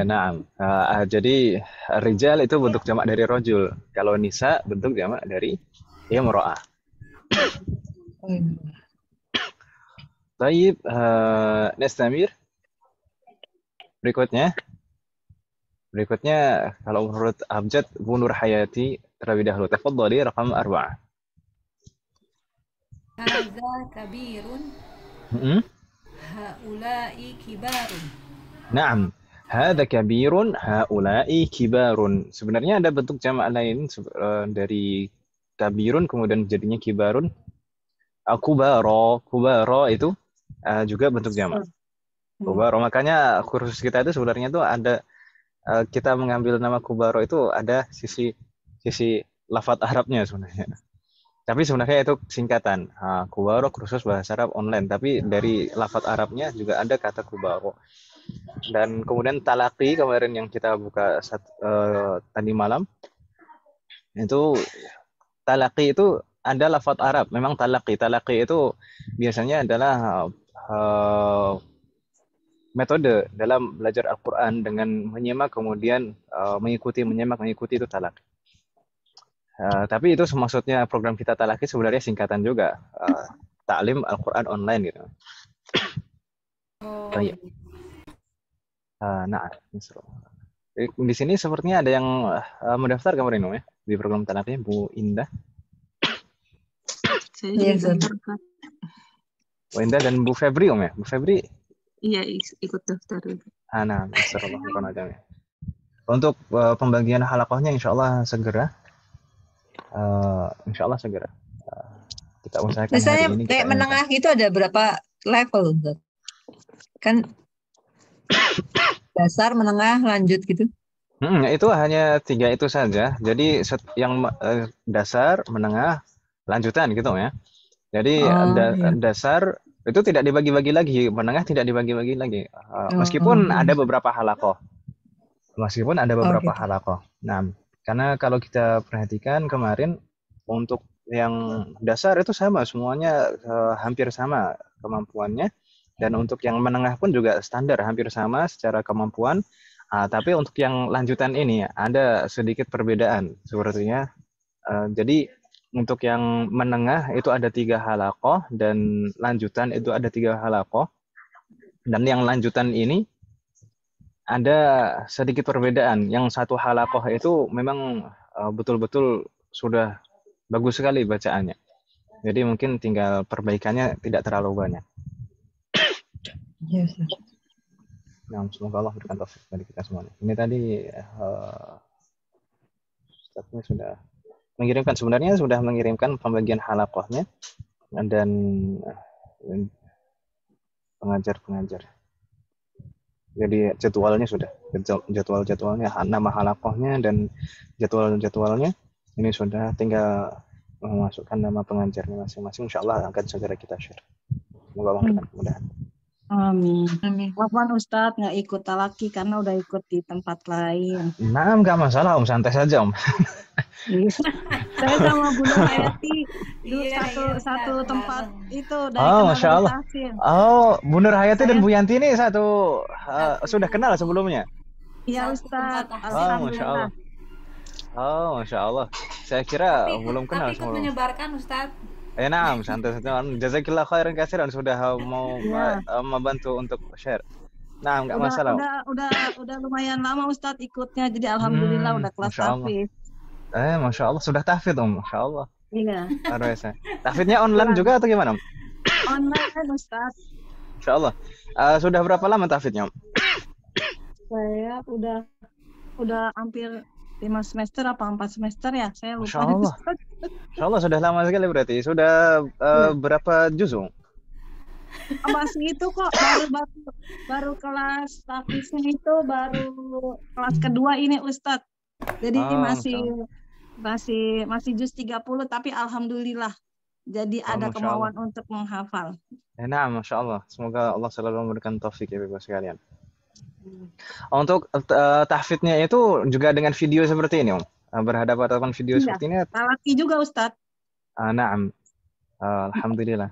Speaker 1: Naam. Jadi rijal itu bentuk jamak dari rajul. Kalau nisa bentuk jamak dari imra'ah. Baik, Nastamir. Berikutnya kalau menurut Abjad Bu Nur Hayati terlebih dahulu. Tafadhali raqam 4.
Speaker 4: Hadza kabirun. Haula'i kibarun.
Speaker 1: Naam. Hadza kabirun, haula'i kibarun. Sebenarnya ada bentuk jamak lain dari kabirun kemudian jadinya kibarun. Kubaro itu juga bentuk jamak. Kubaro, makanya kursus kita itu sebenarnya itu ada kita mengambil nama Kubaro itu ada sisi lafaz Arabnya sebenarnya. Tapi sebenarnya itu singkatan. Kubaro kursus bahasa Arab online, tapi dari lafaz Arabnya juga ada kata Kubaro. Dan kemudian talaqi kemarin yang kita buka tadi malam itu talaqi itu ada lafaz Arab. Memang talaqi itu biasanya adalah metode dalam belajar Al-Quran dengan menyimak kemudian mengikuti itu talaqi. Tapi itu maksudnya program kita talaqi sebenarnya singkatan juga. Ta'lim Al-Quran online gitu. Baik. Nah, di sini sepertinya ada yang mendaftar kemarin ya di program talaqi, Bu Indah.
Speaker 5: Saya
Speaker 1: Bu Indah dan Bu Febri ya. Bu Febri.
Speaker 5: Iya, ikut daftar.
Speaker 1: Nah, masyaallah. Untuk pembagian halakohnya insyaallah segera. Insyaallah segera. Kita usahakan
Speaker 6: misalnya
Speaker 1: hari ini.
Speaker 6: Kayak menengah itu ada berapa level? Kan dasar, menengah, lanjut gitu.
Speaker 1: Itu hanya 3 itu saja. Jadi yang dasar, menengah, lanjutan gitu ya. Jadi dasar itu tidak dibagi-bagi lagi, menengah tidak dibagi-bagi lagi. Meskipun ada beberapa halakoh. Nah, karena kalau kita perhatikan kemarin untuk yang dasar itu sama, semuanya hampir sama kemampuannya. Dan untuk yang menengah pun juga standar, hampir sama secara kemampuan. Tapi untuk yang lanjutan ini ada sedikit perbedaan sepertinya. Jadi untuk yang menengah itu ada 3 halakoh dan lanjutan itu ada 3 halakoh. Dan yang lanjutan ini ada sedikit perbedaan. Yang 1 halakoh itu memang betul-betul sudah bagus sekali bacaannya. Jadi mungkin tinggal perbaikannya tidak terlalu banyak.
Speaker 6: Yes.
Speaker 1: Nah, semoga Allah berikan taufik bagi kita semuanya. Ini tadi Ustaznya sudah mengirimkan pembagian halakohnya dan pengajar. Jadi jadwalnya sudah, jadwalnya, nama halakohnya dan jadwalnya ini sudah, tinggal memasukkan nama pengajarnya masing-masing. Insyaallah akan segera kita share. Semoga Allah berikan kemudahan.
Speaker 2: Amin. Wafwan Ustadz nggak ikut talaki karena udah ikut di tempat lain.
Speaker 1: Nah, nggak masalah Om, santai saja Om.
Speaker 2: Saya sama Bu Nur Hayati satu tempat itu dari
Speaker 1: Masya Allah. Bu Nur Hayati dan Bu Yanti ini sudah kenal sebelumnya?
Speaker 2: Iya Ustadz.
Speaker 1: Masya Allah. Masya Allah. Saya kira belum kenal
Speaker 4: sebelumnya. Ikut menyebarkan Ustadz.
Speaker 1: Nah, santai. Jazakillah khairan katsiran sudah mau membantu untuk share. Nah, enggak masalah.
Speaker 2: Udah lumayan lama Ustadz ikutnya, jadi alhamdulillah udah kelas tahfidz.
Speaker 1: Masya Allah, sudah tahfidz Om, Masya Allah.
Speaker 2: Iya.
Speaker 1: Tahfidznya online juga atau gimana Om?
Speaker 2: Online Ustadz.
Speaker 1: Masya Allah. Sudah berapa lama tahfidznya Om?
Speaker 2: Saya udah hampir 5 semester apa 4 semester ya, saya lupa.
Speaker 1: Masya Allah sudah lama sekali berarti. Sudah berapa juz?
Speaker 2: Masih itu kok baru kelas tahfidznya itu baru kelas kedua ini Ustadz. Jadi masih juz 30 tapi alhamdulillah jadi ada kemauan untuk menghafal.
Speaker 1: Nah, Masya Allah. Semoga Allah selalu memberikan taufik ya Bapak sekalian. Untuk tahfidnya itu juga dengan video seperti ini, Om. Berhadapan video
Speaker 2: Iya,
Speaker 1: seperti ini.
Speaker 2: talaki juga Ustadz.
Speaker 1: Naam. Alhamdulillah.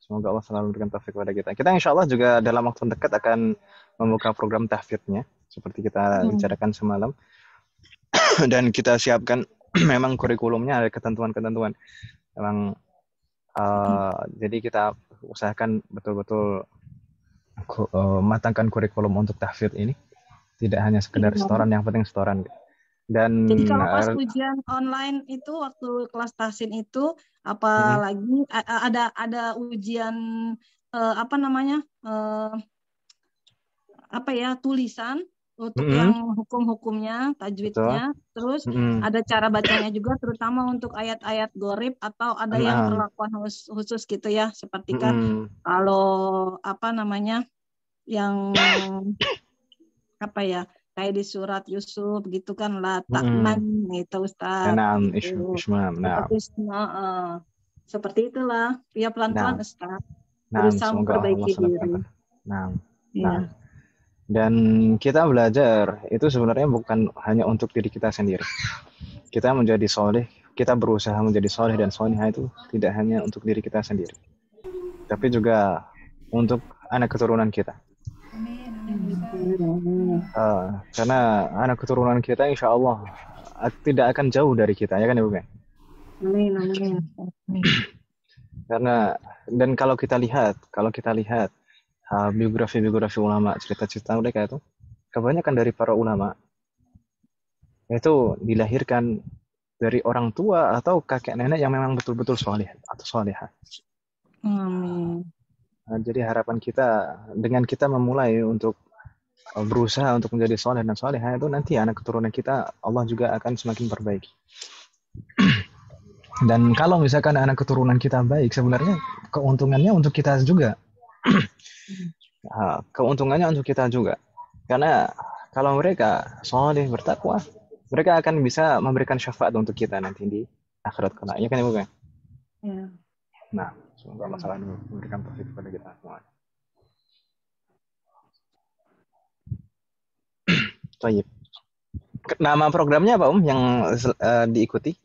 Speaker 1: Semoga Allah selalu memberikan taufik kepada kita. Kita insya Allah juga dalam waktu dekat akan membuka program tahfidnya, seperti kita bicarakan semalam. Dan kita siapkan memang kurikulumnya ada ketentuan-ketentuan. Memang jadi kita usahakan betul-betul matangkan kurikulum untuk tahfidz ini. Tidak hanya sekedar setoran, yang penting setoran. Dan
Speaker 2: jadi kalau pas ujian online itu waktu kelas tahsin itu apalagi ada ujian tulisan untuk yang hukum-hukumnya, tajwidnya, terus ada cara bacanya juga, terutama untuk ayat-ayat gharib atau ada yang perlakuan khusus gitu ya, seperti kan kalau yang kayak di surat Yusuf gitu kan, la ta'man itu Ustaz. Seperti itulah. Ya pelan-pelan Ustaz. Berusaha memperbaiki diri.
Speaker 1: Dan kita belajar itu sebenarnya bukan hanya untuk diri kita sendiri. Kita menjadi soleh, kita berusaha menjadi soleh dan solehah itu tidak hanya untuk diri kita sendiri, tapi juga untuk anak keturunan kita. Karena anak keturunan kita insya Allah tidak akan jauh dari kita, ya kan Ibu?
Speaker 2: Amin.
Speaker 1: Karena dan kalau kita lihat biografi ulama, cerita-cerita mereka itu kebanyakan dari para ulama itu dilahirkan dari orang tua atau kakek nenek yang memang betul-betul soleh atau solehah. Jadi harapan kita dengan kita memulai untuk berusaha untuk menjadi soleh dan solehah itu nanti anak keturunan kita Allah juga akan semakin perbaiki. Dan kalau misalkan anak keturunan kita baik, sebenarnya keuntungannya untuk kita juga. Keuntungannya untuk kita juga. Karena kalau mereka soleh bertakwa, mereka akan bisa memberikan syafaat untuk kita nanti di akhirat kelak. Ya kan Ibu? Ya. Nah, semoga Allah selalu memberikan taufik kepada kita semua. Baik. Nama programnya apa yang diikuti?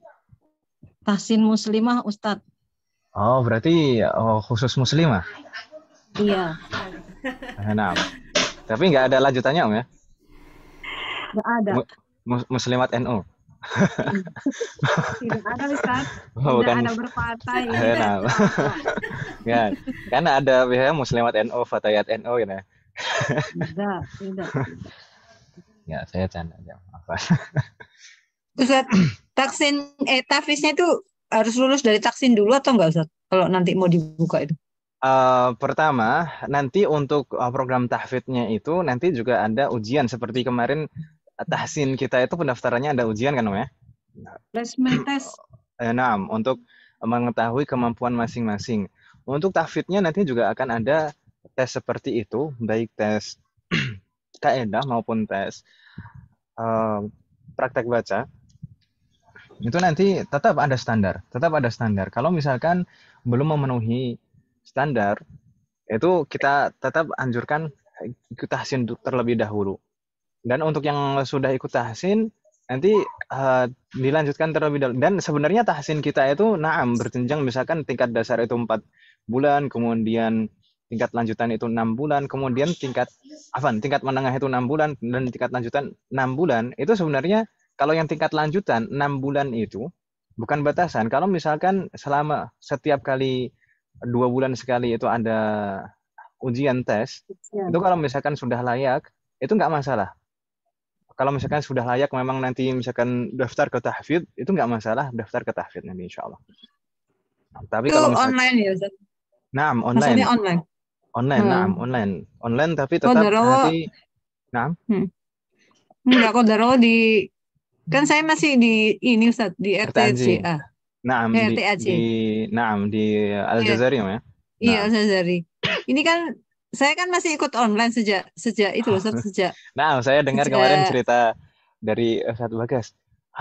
Speaker 2: Tahsin Muslimah Ustadz.
Speaker 1: Oh, berarti khusus muslimah?
Speaker 2: Iya.
Speaker 1: Nah, tapi nggak ada lanjutannya Om ya?
Speaker 2: Nggak ada.
Speaker 1: Muslimat NU.
Speaker 2: Tidak ada Ustaz. Tidak ada berpartai.
Speaker 1: Ya, karena ada Muslimat NU, Fatayat NU gitu ya.
Speaker 2: Tidak.
Speaker 1: Ya, saya canda aja.
Speaker 6: Ustaz, tahfidznya itu harus lulus dari taksin dulu atau enggak Ustaz? Kalau nanti mau dibuka itu?
Speaker 1: Pertama, nanti untuk program tahfidznya itu nanti juga ada ujian seperti kemarin tahsin kita itu pendaftarannya ada ujian kan Om ya?
Speaker 2: Placement test.
Speaker 1: Nah, untuk mengetahui kemampuan masing-masing. Untuk tahfidznya nanti juga akan ada tes seperti itu, baik tes kaidah maupun tes praktek baca. Itu nanti tetap ada standar. Kalau misalkan belum memenuhi standar, itu kita tetap anjurkan ikut tahsin terlebih dahulu. Dan untuk yang sudah ikut tahsin, nanti dilanjutkan terlebih dahulu. Dan sebenarnya tahsin kita itu berjenjang, misalkan tingkat dasar itu 4 bulan, kemudian tingkat lanjutan itu 6 bulan, kemudian tingkat menengah itu 6 bulan, dan tingkat lanjutan 6 bulan. Itu sebenarnya kalau yang tingkat lanjutan 6 bulan itu bukan batasan. Kalau misalkan selama setiap kali 2 bulan sekali itu ada ujian tes, itu kalau misalkan sudah layak, itu nggak masalah. Kalau misalkan sudah layak memang nanti misalkan daftar ke tahfidz, itu nggak masalah daftar ke tahfidz nanti insya Allah. Tapi
Speaker 6: itu
Speaker 1: kalau misalkan,
Speaker 6: online ya Ustaz?
Speaker 1: online.
Speaker 6: Maksudnya online?
Speaker 1: Online tapi tetap nanti.
Speaker 6: Enggak, Kodaro kan saya masih di ini Ustaz, di RTCA.
Speaker 1: Di Al-Jazari ya.
Speaker 6: Iya, Al-Jazari. Ini kan saya kan masih ikut online sejak itu Ustaz, sejak.
Speaker 1: Saya dengar kemarin cerita dari Ustaz Bagas.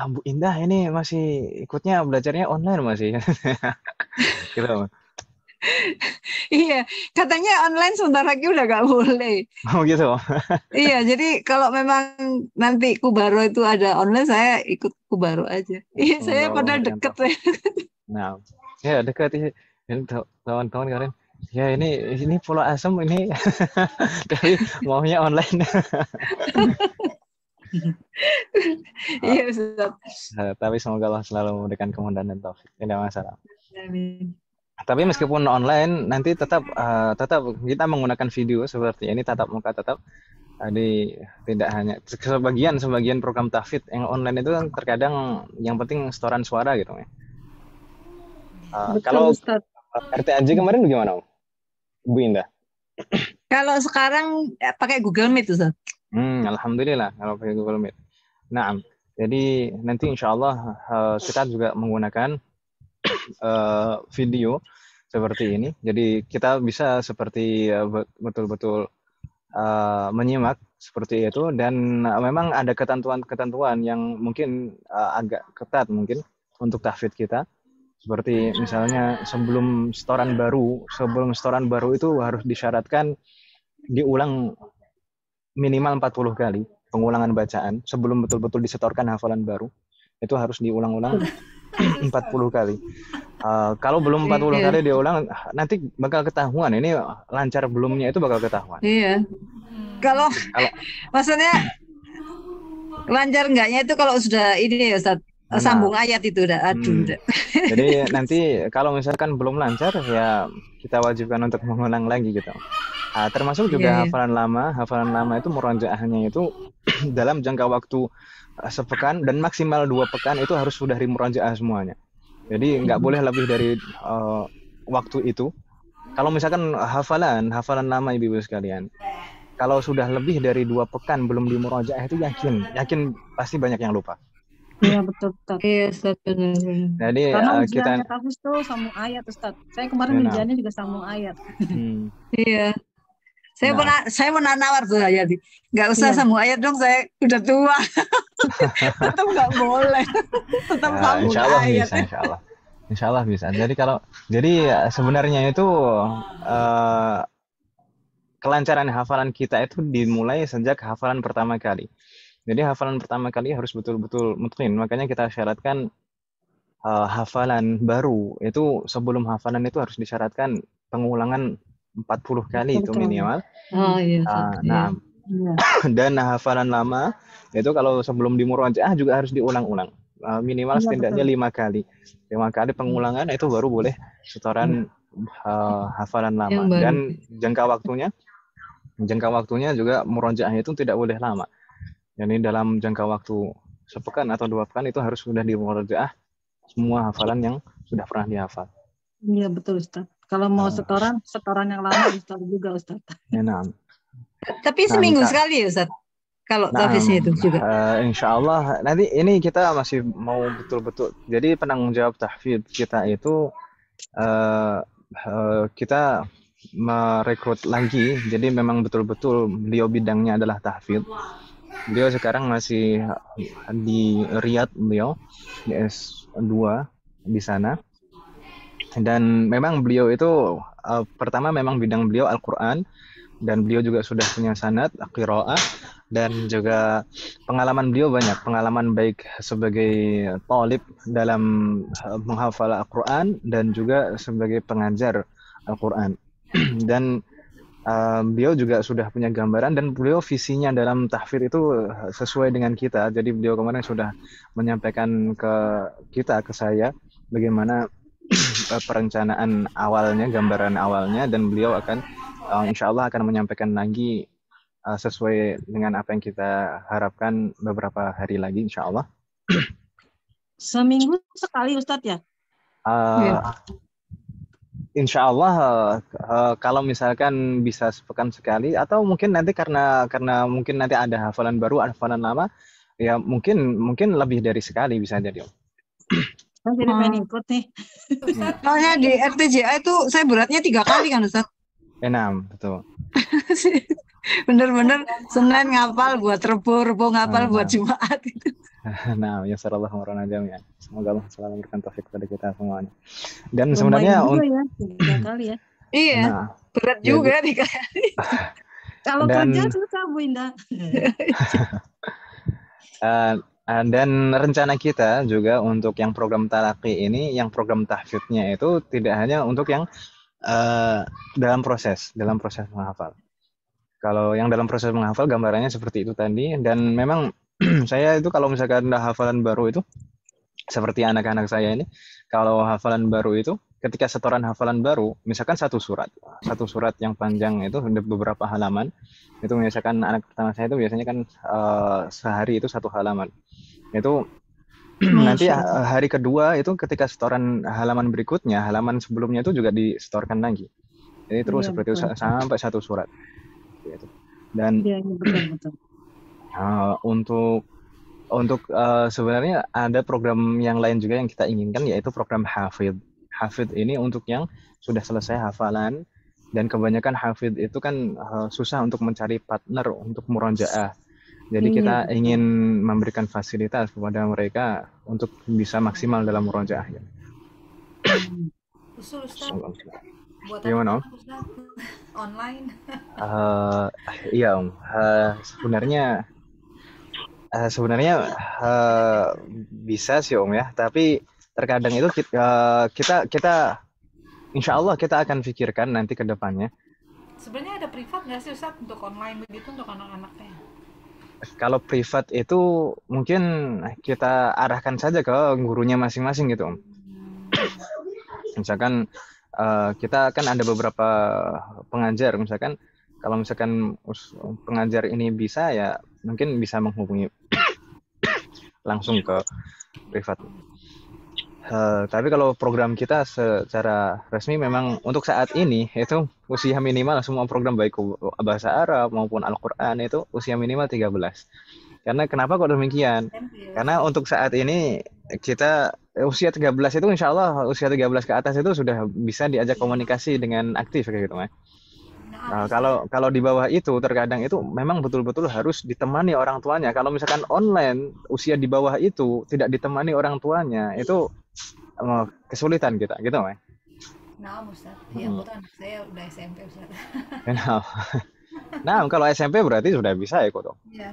Speaker 1: Bu Indah ini masih ikutnya belajarnya online masih. Gitu.
Speaker 6: Iya, katanya online sebentar lagi udah gak boleh.
Speaker 1: Oh gitu.
Speaker 6: Iya, jadi kalau memang nanti Kubaro itu ada online, saya ikut Kubaro aja. Iya, saya padahal deket.
Speaker 1: Nah, ya dekat ini kawan-kawan kalian. Ya ini Pulau Asem ini, tapi maunya online.
Speaker 6: Iya, Ustaz.
Speaker 1: Tapi semoga Allah selalu memberikan kemudahan dan taufik. Tidak masalah.
Speaker 6: Amin.
Speaker 1: Tapi meskipun online, nanti tetap kita menggunakan video seperti ini, tatap muka tetap. Jadi tidak hanya sebagian program tahfidz yang online itu kan terkadang yang penting setoran suara gitu ya. Kalau RTAJ kemarin bagaimana, Bu Indah?
Speaker 6: Kalau sekarang pakai Google Meet, Ustaz.
Speaker 1: Alhamdulillah kalau pakai Google Meet. Nah, jadi nanti insya Allah kita juga menggunakan video seperti ini. Jadi kita bisa seperti betul-betul menyimak seperti itu, dan memang ada ketentuan yang mungkin agak ketat mungkin untuk tahfidz kita. Seperti misalnya sebelum setoran baru itu harus disyaratkan diulang minimal 40 kali pengulangan bacaan sebelum betul-betul disetorkan hafalan baru. Itu harus diulang-ulang 40 kali. Kalau belum 40 kali diulang, nanti bakal ketahuan. Ini lancar belumnya itu bakal ketahuan.
Speaker 6: Iya. Kalau maksudnya lancar enggaknya itu kalau sudah ini ya, Ustaz. Sambung ayat itu udah aduh.
Speaker 1: Jadi nanti kalau misalkan belum lancar ya kita wajibkan untuk mengulang lagi gitu. Termasuk juga hafalan lama itu murojaahnya itu dalam jangka waktu sepekan dan maksimal 2 pekan itu harus sudah dimurojaah semuanya. Jadi nggak boleh lebih dari waktu itu. Kalau misalkan hafalan lama ibu-ibu sekalian, kalau sudah lebih dari 2 pekan belum dimurojaah itu yakin pasti banyak yang lupa.
Speaker 2: Iya betul Ustaz.
Speaker 6: Iya Ustaz, benar.
Speaker 1: Jadi
Speaker 2: karena
Speaker 1: kita
Speaker 2: ujiannya tahfidz tuh sambung ayat Ustaz. Saya kemarin ujiannya juga sambung ayat.
Speaker 6: Iya. Saya mau nawar tuh ya, nggak usah sambung ayat dong, saya udah tua. Tetap nggak boleh. Tetap sambung ayat.
Speaker 1: Insya Allah bisa. Jadi sebenarnya itu kelancaran hafalan kita itu dimulai sejak hafalan pertama kali. Jadi hafalan pertama kali harus betul-betul mutqin. Makanya kita syaratkan hafalan baru itu sebelum hafalan itu harus disyaratkan pengulangan 40 kali itu minimal.
Speaker 6: Oh iya.
Speaker 1: Dan hafalan lama itu kalau sebelum dimurojaah juga harus diulang-ulang. Minimal setidaknya 5 kali. 5 kali pengulangan itu baru boleh setoran hafalan lama. Dan jangka waktunya juga murojaah itu tidak boleh lama. Jadi dalam jangka waktu sepekan atau 2 pekan itu harus sudah dimurojaah semua hafalan yang sudah pernah dihafal.
Speaker 2: Iya betul Ustaz. Kalau mau setoran yang lama Ustaz juga Ustaz.
Speaker 6: Tapi seminggu sekali ya Ustaz. Kalau tahfidznya itu juga.
Speaker 1: Insya Allah nanti ini kita masih mau betul-betul. Jadi penanggung jawab tahfidz kita itu kita merekrut lagi. Jadi memang betul-betul beliau bidangnya adalah tahfidz. Beliau sekarang masih di Riyadh, beliau di S2 di sana. Dan memang beliau itu pertama memang bidang beliau Al-Qur'an, dan beliau juga sudah punya sanad qiraah, dan juga pengalaman beliau banyak, pengalaman baik sebagai talib dalam menghafal Al-Qur'an dan juga sebagai pengajar Al-Qur'an. Dan beliau juga sudah punya gambaran, dan beliau visinya dalam tahfidz itu sesuai dengan kita. Jadi beliau kemarin sudah menyampaikan ke saya bagaimana perencanaan awalnya, gambaran awalnya, dan beliau akan insya Allah akan menyampaikan lagi sesuai dengan apa yang kita harapkan beberapa hari lagi insya Allah.
Speaker 2: Seminggu sekali Ustadz ya?
Speaker 1: Insya Allah kalau misalkan bisa sepekan sekali, atau mungkin nanti karena mungkin nanti ada hafalan baru, hafalan lama, ya mungkin lebih dari sekali bisa jadi.
Speaker 2: Saya jadi pengen ikut nih.
Speaker 6: Soalnya di RTJA itu saya beratnya 3 kali kan Ustaz?
Speaker 1: 6, betul.
Speaker 6: Bener-bener Senin ngapal buat Rebo ngapal buat Jumat itu.
Speaker 1: Nah, ya sallallahu alaihi wasallam. Semoga Allah selalu memberikan taufik kepada kita semuanya. Dan
Speaker 2: Lumayan
Speaker 1: sebenarnya
Speaker 2: juga ya 3 kali ya.
Speaker 6: Iya,
Speaker 1: nah,
Speaker 6: berat
Speaker 1: jadi
Speaker 6: juga nih Kak.
Speaker 2: Kalau
Speaker 1: dan
Speaker 2: kerja susah Bu Indah.
Speaker 1: dan rencana kita juga untuk yang program talaki ini, yang program tahfidnya itu tidak hanya untuk yang dalam proses menghafal. Kalau yang dalam proses menghafal gambarannya seperti itu tadi, dan memang saya itu kalau misalkan ada hafalan baru itu seperti anak-anak saya ini, kalau hafalan baru itu ketika setoran hafalan baru, misalkan satu surat yang panjang itu beberapa halaman, itu misalkan anak pertama saya itu biasanya kan sehari itu 1 halaman. Itu nanti hari kedua itu ketika setoran halaman berikutnya, halaman sebelumnya itu juga disetorkan lagi. Jadi terus seperti itu sampai 1 surat. Gitu. Dan
Speaker 2: betul.
Speaker 1: Untuk sebenarnya ada program yang lain juga yang kita inginkan, yaitu program hafid. Hafid ini untuk yang sudah selesai hafalan, dan kebanyakan hafid itu kan susah untuk mencari partner untuk murojaah. Jadi kita ingin memberikan fasilitas kepada mereka untuk bisa maksimal dalam murojaah.
Speaker 4: Usul Ustaz. Buat
Speaker 1: gimana?
Speaker 4: Online.
Speaker 1: Iya Om. Sebenarnya bisa sih Om ya, tapi terkadang itu kita insya Allah kita akan pikirkan nanti ke depannya.
Speaker 4: Sebenarnya ada privat nggak sih Ustaz untuk online begitu untuk anak-anaknya?
Speaker 1: Kalau privat itu mungkin kita arahkan saja ke gurunya masing-masing gitu Om. Misalkan kita kan ada beberapa pengajar, misalkan kalau misalkan pengajar ini bisa, ya mungkin bisa menghubungi langsung ke privat. Tapi kalau program kita secara resmi memang untuk saat ini itu usia minimal semua program baik bahasa Arab maupun Al-Quran itu usia minimal 13. Karena kenapa kok demikian? Karena untuk saat ini kita usia 13 itu insya Allah usia 13 ke atas itu sudah bisa diajak komunikasi dengan aktif kayak gitu Mas. Kalau di bawah itu terkadang itu memang betul-betul harus ditemani orang tuanya. Kalau misalkan online usia di bawah itu tidak ditemani orang tuanya, itu kesulitan kita gitu Mas.
Speaker 4: Nah Ustaz, ya anak saya udah SMP Ustaz.
Speaker 1: Nah kalau SMP berarti sudah bisa ya kok dong.
Speaker 4: Iya.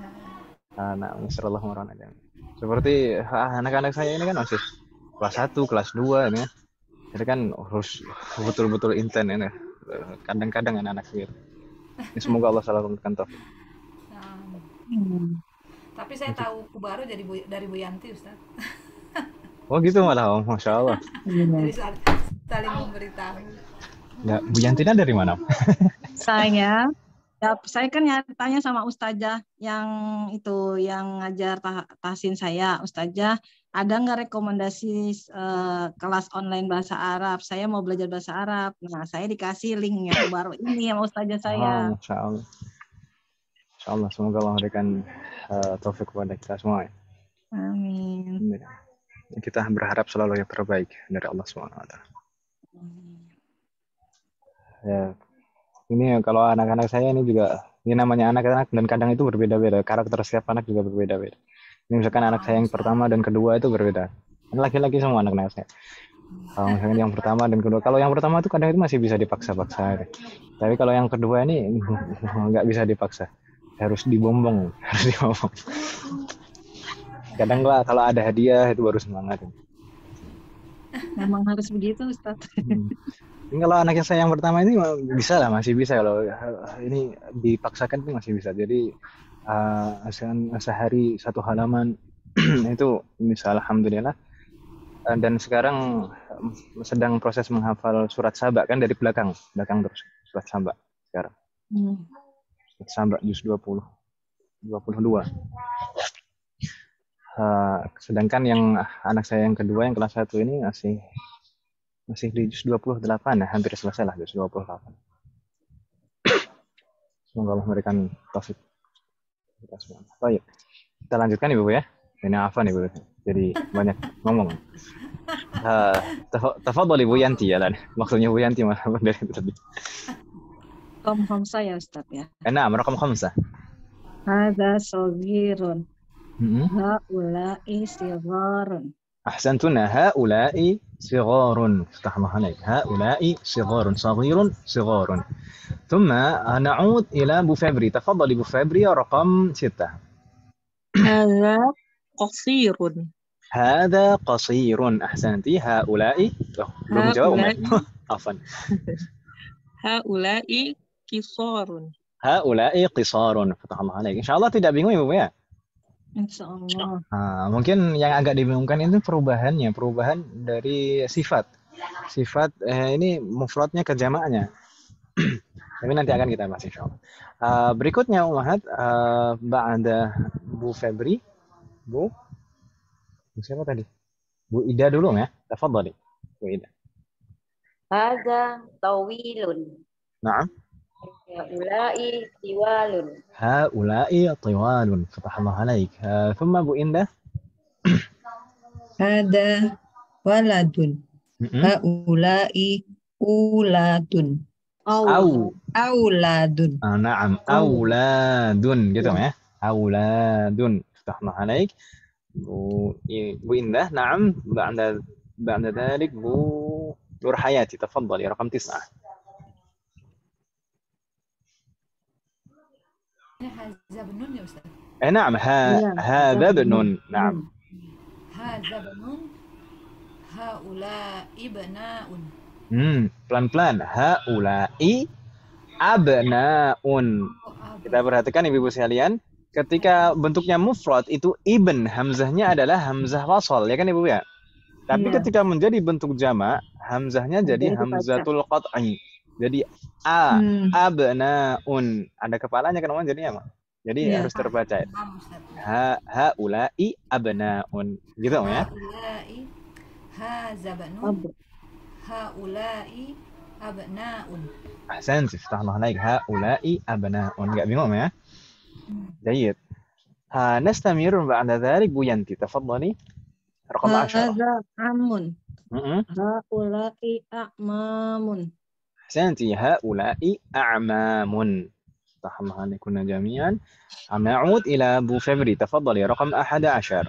Speaker 1: Nah, Bismillahirrahmanirrahim. Seperti anak-anak saya ini kan masih kelas 1, kelas 2 ini. Jadi kan harus betul-betul intens ini. Kadang-kadang anak-anak gitu. Semoga Allah selalu memberikan taufik.
Speaker 4: Tapi saya tahu baru dari Bu Yanti Ustaz.
Speaker 1: Oh gitu malah, Masya Allah.
Speaker 4: Jadi saling memberitahu.
Speaker 1: Ya, Bu Yantina dari mana?
Speaker 2: Saya kan tanya sama Ustazah yang itu yang ngajar tahsin saya. Ustazah, ada nggak rekomendasi kelas online bahasa Arab? Saya mau belajar bahasa Arab. Nah, saya dikasih linknya baru ini sama Ustazah saya.
Speaker 1: Masya Allah. Masya Allah, semoga Allah memberikan taufik kepada kita semua.
Speaker 2: Amin.
Speaker 1: Kita berharap selalu yang terbaik dari Allah SWT. Ya, ini kalau anak-anak saya ini juga, ini namanya anak-anak dan kadang itu berbeda-beda. Karakter setiap anak juga berbeda-beda. Ini misalkan anak saya yang pertama dan kedua itu berbeda. Ini laki-laki semua anak-anak saya. Kalau misalkan yang pertama dan kedua, kalau yang pertama itu kadang itu masih bisa dipaksa-paksa. Tapi kalau yang kedua ini nggak bisa dipaksa. Harus dibombong. Kadang kalau ada hadiah itu baru semangat.
Speaker 2: Memang harus begitu Ustaz.
Speaker 1: Ini kalau anaknya saya yang pertama ini bisa lah, masih bisa. Kalau ini dipaksakan itu masih bisa. Jadi sehari 1 halaman itu bisa alhamdulillah. Dan sekarang sedang proses menghafal surat Saba kan dari belakang terus surat Saba sekarang. Surat Saba juz 22. Sedangkan yang anak saya yang kedua yang kelas 1 ini masih di juz 28 ya, hampir selesai lah juz 28. Semoga Allah memberikan taufik kita semua. Baik, kita lanjutkan Ibu ya. Ini afan Ibu, jadi banyak ngomong. Tafadhol Ibu Yanti ya, maksudnya Bu Yanti mah dari tadi.
Speaker 2: Raqam 5 ya Ustaz ya.
Speaker 1: Nah, raqam 5.
Speaker 2: Hadza saghirun. Haula'i sigharun.
Speaker 1: أحسنتن هؤلاء صغار افتح الله عليك هؤلاء صغار صغير صغار ثم نعود إلى بوفابري تفضلي بوفابري رقم 6
Speaker 5: هذا قصير.
Speaker 1: هذا قصير أحسنتي هؤلاء belum jawab ya عفوا
Speaker 5: هؤلاء قصار.
Speaker 1: هؤلاء قصار فتح الله عليك إن شاء الله tidak bingung Ibu ya.
Speaker 2: Insyaallah.
Speaker 1: Mungkin yang agak dibingungkan itu perubahan dari sifat ini mufradnya ke jamaknya. Tapi nanti akan kita bahas insyaallah. Berikutnya Ummahat ba'da Bu Febri Bu siapa tadi? Bu Ida dulu ya. Tafadhali Bu Ida.
Speaker 3: Hadza tawilun.
Speaker 1: Na'am.
Speaker 3: Haula'i tiwalun.
Speaker 1: هؤلاء طوال فتح الله عليك ثم أبو إنده
Speaker 6: Ada waladun. Haula'i uladun. Auladun.
Speaker 1: نعم أولاد gitu ya أولاد فتح الله عليك Bu Indah نعم بعد ذلك Bu نور حياتي تفضلي رقم 9
Speaker 4: هذا بنون يا أستاذ.
Speaker 1: نعم هذا بن نعم
Speaker 4: هذا بنون هؤلاء بناء.
Speaker 1: pelan-pelan haula'i abnaun. Kita perhatikan ibu-ibu sekalian, ketika bentuknya mufrad itu ibn, hamzahnya adalah hamzah wasal ya kan Ibu ya. Tapi ketika menjadi bentuk jamak, hamzahnya jadi hamzatul qat'i. Jadi abnaun. Ada kepalanya kan jadinya, Mak. Jadi harus terbaca. Haula'i abnaun. Gitu ya.
Speaker 4: Haula'i hazabanun. Haula'i abnaun.
Speaker 1: Ahsan, iftahullah alaik. Haula'i abnaun. Enggak bingung ya? Jayid. Nastamir ba'da dzalik Bu Yanti. Tafadhali. Raqam 10.
Speaker 2: Hadza amun. Haula'i a'mamun.
Speaker 1: أحسنتي هؤلاء أعمام فتح الله عليكم جميعا نعود إلى أبو فبري تفضلي رقم 11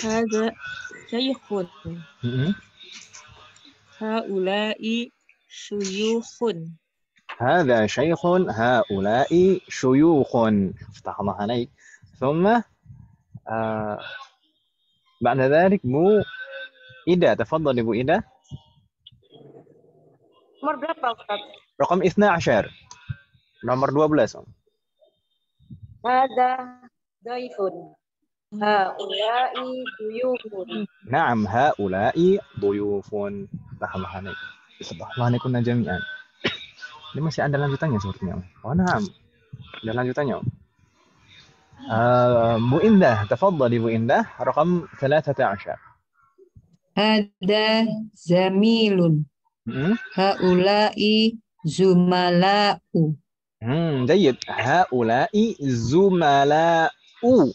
Speaker 5: هذا شيخ. هؤلاء شيوخ.
Speaker 1: هذا شيخ هؤلاء شيوخ فتح الله عليك ثم بعد ذلك بو إدا تفضلي بو إدا
Speaker 3: Nomor berapa, Ustaz?
Speaker 1: Raqam 12. Nomor 12.
Speaker 3: Hadza dhaifun. Haula'i duyufun.
Speaker 1: Naam, haula'i duyufun. Tahamahani. Subhanallahu jami'an. Ini masih ada lanjutannya sepertinya. Oh, naam. Ada lanjutannya. Bu Indah, tafadhali Bu Indah, raqam 13.
Speaker 6: Ada zamilun. Haula'i zumala'u.
Speaker 1: Jayid. Haula'i zumala'u.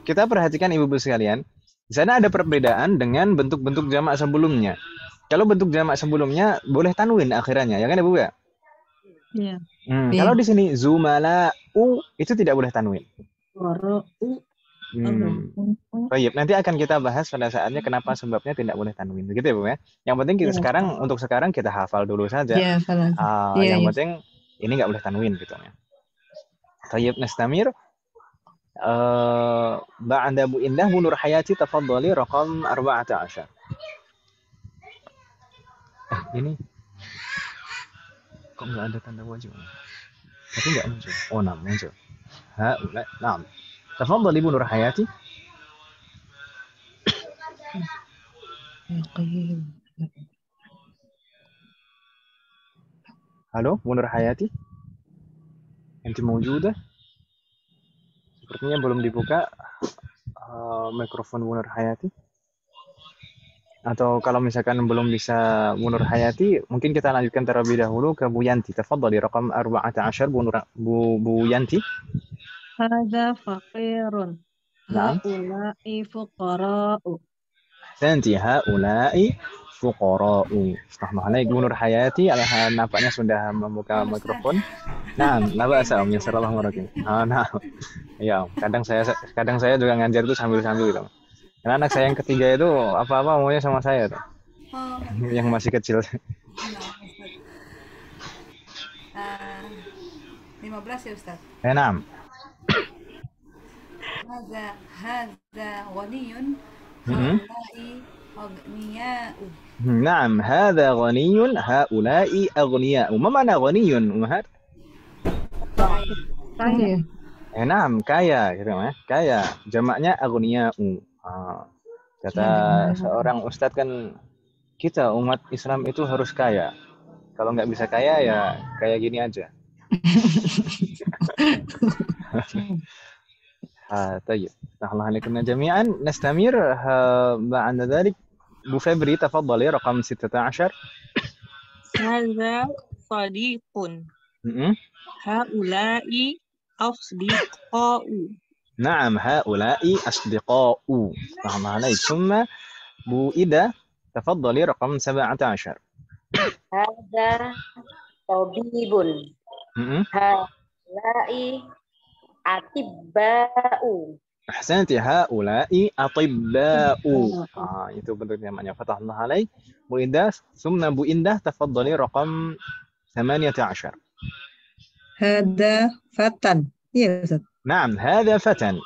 Speaker 1: Kita perhatikan ibu-ibu sekalian. Di sana ada perbedaan dengan bentuk-bentuk jamak sebelumnya. Kalau bentuk jamak sebelumnya boleh tanwin akhirannya, ya kan Ibu ya?
Speaker 2: Iya.
Speaker 1: Kalau di sini zumala'u itu tidak boleh tanwin. Baik, nanti akan kita bahas pada saatnya kenapa sebabnya tidak boleh tanwin. Begitu ya, Bu ya. Yang penting kita untuk sekarang kita hafal dulu saja. Yang penting ini nggak boleh tanwin gitu ya. Baik, nastamir. Ba'da Bu Indah Bu Nur Hayati tafadhali raqam 14. Ini kok nggak ada tanda wajib? Tapi nggak muncul. Oh, muncul. Naam. تفضل ابن نور حياتي halo Bu Nur Hayati Enti موجودة sepertinya belum dibuka mikrofon Bu Nur Hayati atau kalau misalkan belum bisa Bu Nur Hayati mungkin kita lanjutkan terlebih dahulu ke Bu Yanti tafadhali raqam 14 Bu Yanti
Speaker 2: Hadza faqirun. Haula'i fuqara'u.
Speaker 1: Ahsanti haula'i fuqara'u. Astagfirullahaladzim. Ibu Nur Hayati, nampaknya sudah membuka mikrofon. Nah, la ba'sa Om, yassarallahu warahmatullahi. Nah. Iya, kadang saya juga ngajar itu sambil-sambil gitu. Karena anak saya yang ketiga itu apa-apa maunya sama saya tuh.
Speaker 4: Oh,
Speaker 1: Yang masih kecil.
Speaker 4: uh, 15 ya Ustaz.
Speaker 1: Enam.
Speaker 4: Hadza ghaniyun haula'i aghniya'u.
Speaker 1: Naam, hadza ghaniyun haula'i aghniya'u. Ma mana ghaniyun, Ummahat?
Speaker 2: Kaya.
Speaker 1: Naam, kaya gitu ya. Kaya, jamaknya aghniya'u. Kata seorang ustadz kan kita umat Islam itu harus kaya. Kalau nggak bisa kaya ya kayak gini aja. طيب الله عليكم جميعا نستمر بعد ذلك Bu Febri تفضلي رقم 16
Speaker 5: هذا صديق هؤلاء أصدقاء
Speaker 1: نعم هؤلاء أصدقاء الله عليك ثم Bu Ida تفضلي رقم 17
Speaker 3: هذا طبيب هؤلاء أطباء.
Speaker 1: أحسنت هؤلاء أطباء. itu bentuk namanya Fatah Allah alaik. Bu Indah, ثم Bu Indah تفضلي رقم 18
Speaker 6: هذا فتى. Iya Ustaz.
Speaker 1: نعم هذا فتى.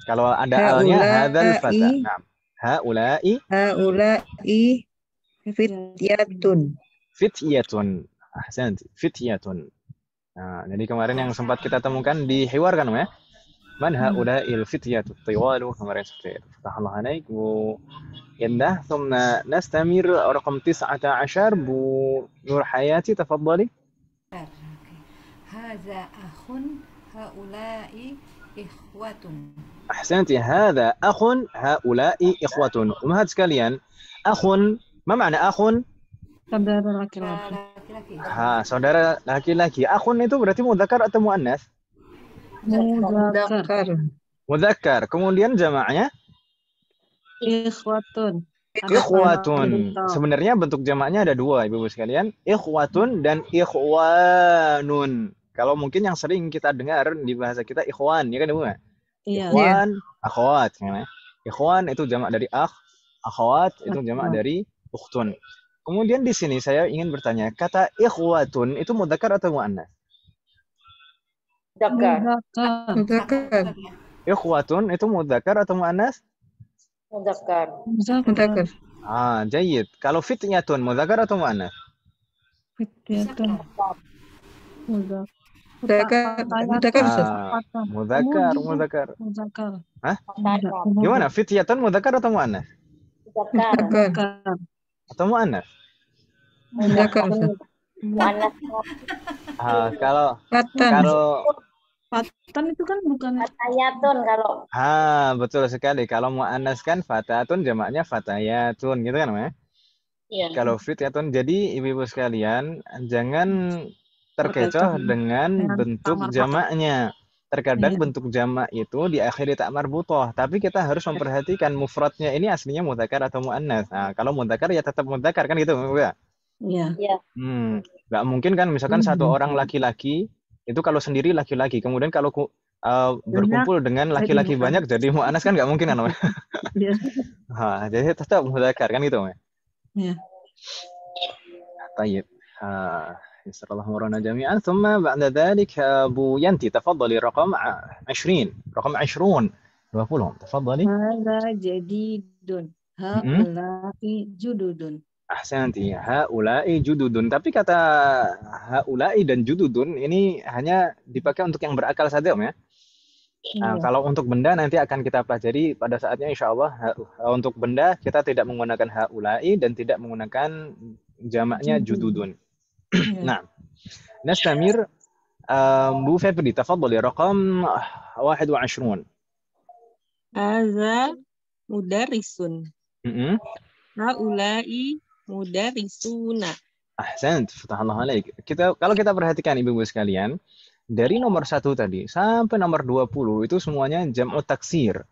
Speaker 1: Kalau ada alnya هذا الفتى. نعم هؤلاء fityatun. Ahsant, fityatun. Nah, jadi kemarin yang sempat kita temukan di hiwar kan, ya? Man haula'il fityatu tiwalu, kemarin seperti itu. Fatahullah alaik, Bu Indah. Thumma nastamir raqam 19 Bu Nur Hayati, tafadhali.
Speaker 4: Hadza akhun haula'i ikhwatun.
Speaker 1: Ahsanti, hadza akhun haula'i ikhwatun. Ummahat sekalian, akhun, ma makna akhun?
Speaker 2: Saudara laki-laki.
Speaker 1: Saudara laki-laki. Akhun itu berarti mudzakkar atau muannas? Mudzakkar. Kemudian jamaknya?
Speaker 2: Ikhwatun.
Speaker 1: Sebenarnya bentuk jamaknya ada dua, Ibu-ibu sekalian. Ikhwatun dan ikhwanun. Kalau mungkin yang sering kita dengar di bahasa kita ikhwan, ya kan Ibu?
Speaker 2: Iya.
Speaker 1: Ikhwan, akhwat. Ikhwan itu jamak dari akh, akhwat itu jamak dari ukhtun. Kemudian di sini saya ingin bertanya, kata ikhwatun itu mudzakkar atau muannas?
Speaker 3: Mudzakkar.
Speaker 1: Ikhwatun itu mudzakkar atau muannas?
Speaker 3: Mudzakkar.
Speaker 1: Jayyid. Kalau fityatun mudzakkar atau muannas?
Speaker 2: Fityatun.
Speaker 1: Mudzakkar. Hah? Gimana? Fityatun mudzakkar atau muannas?
Speaker 3: Mudzakkar.
Speaker 1: Atau muannas?
Speaker 3: Muannas.
Speaker 1: Kalau
Speaker 2: Fatan itu kan bukan
Speaker 3: fatayatun kalau.
Speaker 1: Betul sekali. Kalau muannas kan fatatun, jamaknya fatayatun, gitu kan, ya? Iya. Kalau fityatun, jadi ibu-ibu sekalian jangan terkecoh dengan bentuk jamaknya. Terkadang bentuk jamak itu diakhiri tak marbutoh, tapi kita harus memperhatikan mufradnya ini aslinya mudzakkar atau muannas. Nah, kalau mudzakkar ya tetap mudzakkar kan gitu, ya?
Speaker 2: Iya.
Speaker 1: Nggak mungkin kan misalkan satu orang laki-laki itu kalau sendiri laki-laki, kemudian kalau berkumpul dengan laki-laki banyak jadi muannas kan nggak mungkin kan?
Speaker 2: Iya.
Speaker 1: Jadi tetap mudzakkar kan gitu, ya?
Speaker 2: Iya.
Speaker 1: Tayyib. يسر الله أمورنا جميعا ثم بعد ذلك أبو ينتي تفضلي رقم 20 تفضلي.
Speaker 2: هذا جديد هؤلاء جدد.
Speaker 1: Ahsanti, haula'i jududun. Tapi kata haula'i dan jududun ini hanya dipakai untuk yang berakal saja, Om, ya? Nah, kalau untuk benda nanti akan kita pelajari pada saatnya insya Allah. Untuk benda kita tidak menggunakan haula'i dan tidak menggunakan jamaknya jududun. Nah, nastamir Bu Febri, tafadhali raqam 21.
Speaker 5: Hadza mudarrisun. Haula'i mudarrisuna.
Speaker 1: Ahsant, fatahallahu alaik. Kalau kita perhatikan ibu-ibu sekalian, dari nomor 1 tadi sampai nomor 20 itu semuanya jam'u taksir.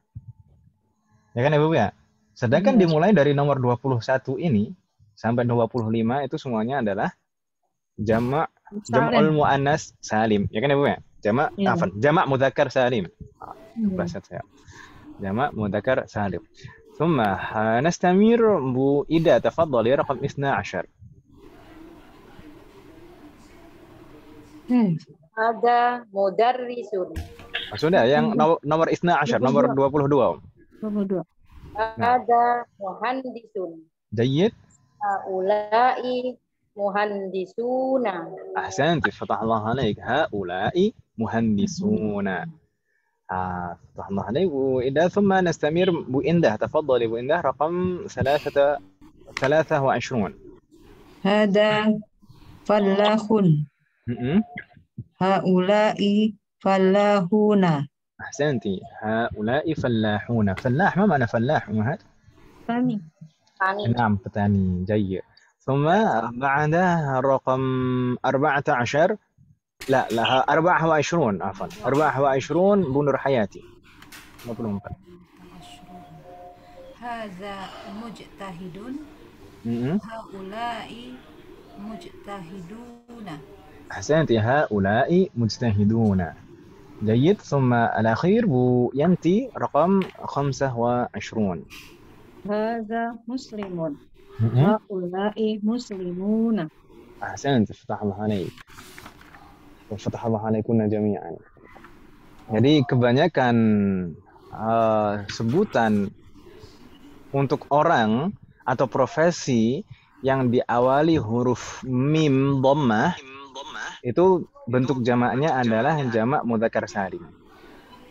Speaker 1: Ya kan Ibu ya? Sedangkan dimulai dari nomor 21 ini sampai 25 itu semuanya adalah jam'ul muannas salim. Ya kan Ibu ya? Jamak mudzakkar salim. Bahasa saya. Jamak mudzakkar salim. ثم نستمر Bu Ida تفضلي رقم 12.
Speaker 3: Ada mudarrisun.
Speaker 1: Sudah yang nomor 12, nomor 22.
Speaker 2: 22.
Speaker 3: Ada muhandisun.
Speaker 1: Jayyid.
Speaker 3: Haula'i muhandisuna.
Speaker 1: Ahsanti, fatah Allah alaik. Haula'i muhandisuna. فتح الله عليك Bu Ida. ثم نستمر Bu Indah تفضلي Bu Indah رقم 23.
Speaker 6: هذا فلاح هؤلاء فلاحون.
Speaker 1: أحسنتي. هؤلاء فلاحون. فلاح ما معنى فلاح أمهات؟
Speaker 2: Tani.
Speaker 1: نعم petani. جيد. ثم بعدها رقم 14. لا 24 عفوا 24 Bu Nur Hayati 24.
Speaker 4: هذا مجتهد هؤلاء مجتهدون.
Speaker 1: أحسنتي. هؤلاء مجتهدون. جيد. ثم الأخير Bu Yanti رقم 25.
Speaker 2: هذا مسلم هؤلاء مسلمون.
Speaker 1: أحسنت. فتح الله عليك. Fatah Allah alaikunna jami'an. Jadi kebanyakan sebutan untuk orang atau profesi yang diawali huruf mim dhammah itu bentuk jamaknya adalah jamak mudzakkar salim.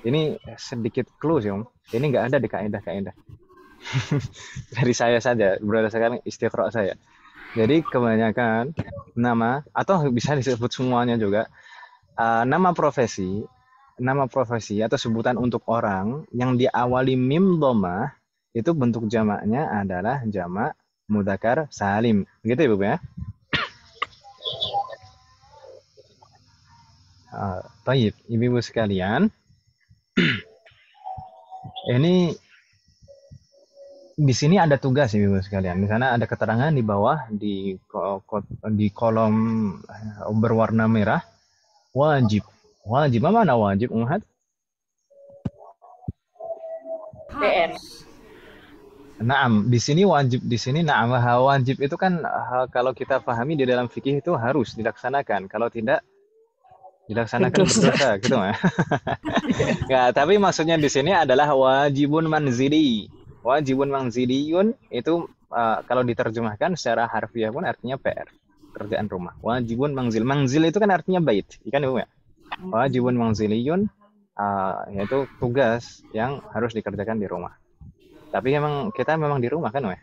Speaker 1: Ini sedikit clue sih, Om. Ini nggak ada di kaidah-kaidah. Dari saya saja berdasarkan istiqra saya. Jadi kebanyakan nama atau bisa disebut semuanya juga nama profesi atau sebutan untuk orang yang diawali mim dhammah itu bentuk jamaknya adalah jamak mudzakkar salim. Begitu Ibu ya? Baik, Ibu sekalian. Ini di sini ada tugas Ibu sekalian. Di sana ada keterangan di bawah di kolom berwarna merah. Wajib. Wajib apa mana wajib Umhat?
Speaker 3: PR.
Speaker 1: Naam, di sini wajib, di sini naam wajib itu kan kalau kita pahami di dalam fikih itu harus dilaksanakan. Kalau tidak dilaksanakan berdosa gitu mah. Ya, tapi maksudnya di sini adalah wajibun manzili. Wajibun manziliyun itu kalau diterjemahkan secara harfiah pun artinya PR, kerjaan rumah. Wajibun manzil. Manzil itu kan artinya bait, ikan Ibu ya. Wajibun manziliyun yaitu tugas yang harus dikerjakan di rumah. Tapi kita memang di rumah kan, Weh?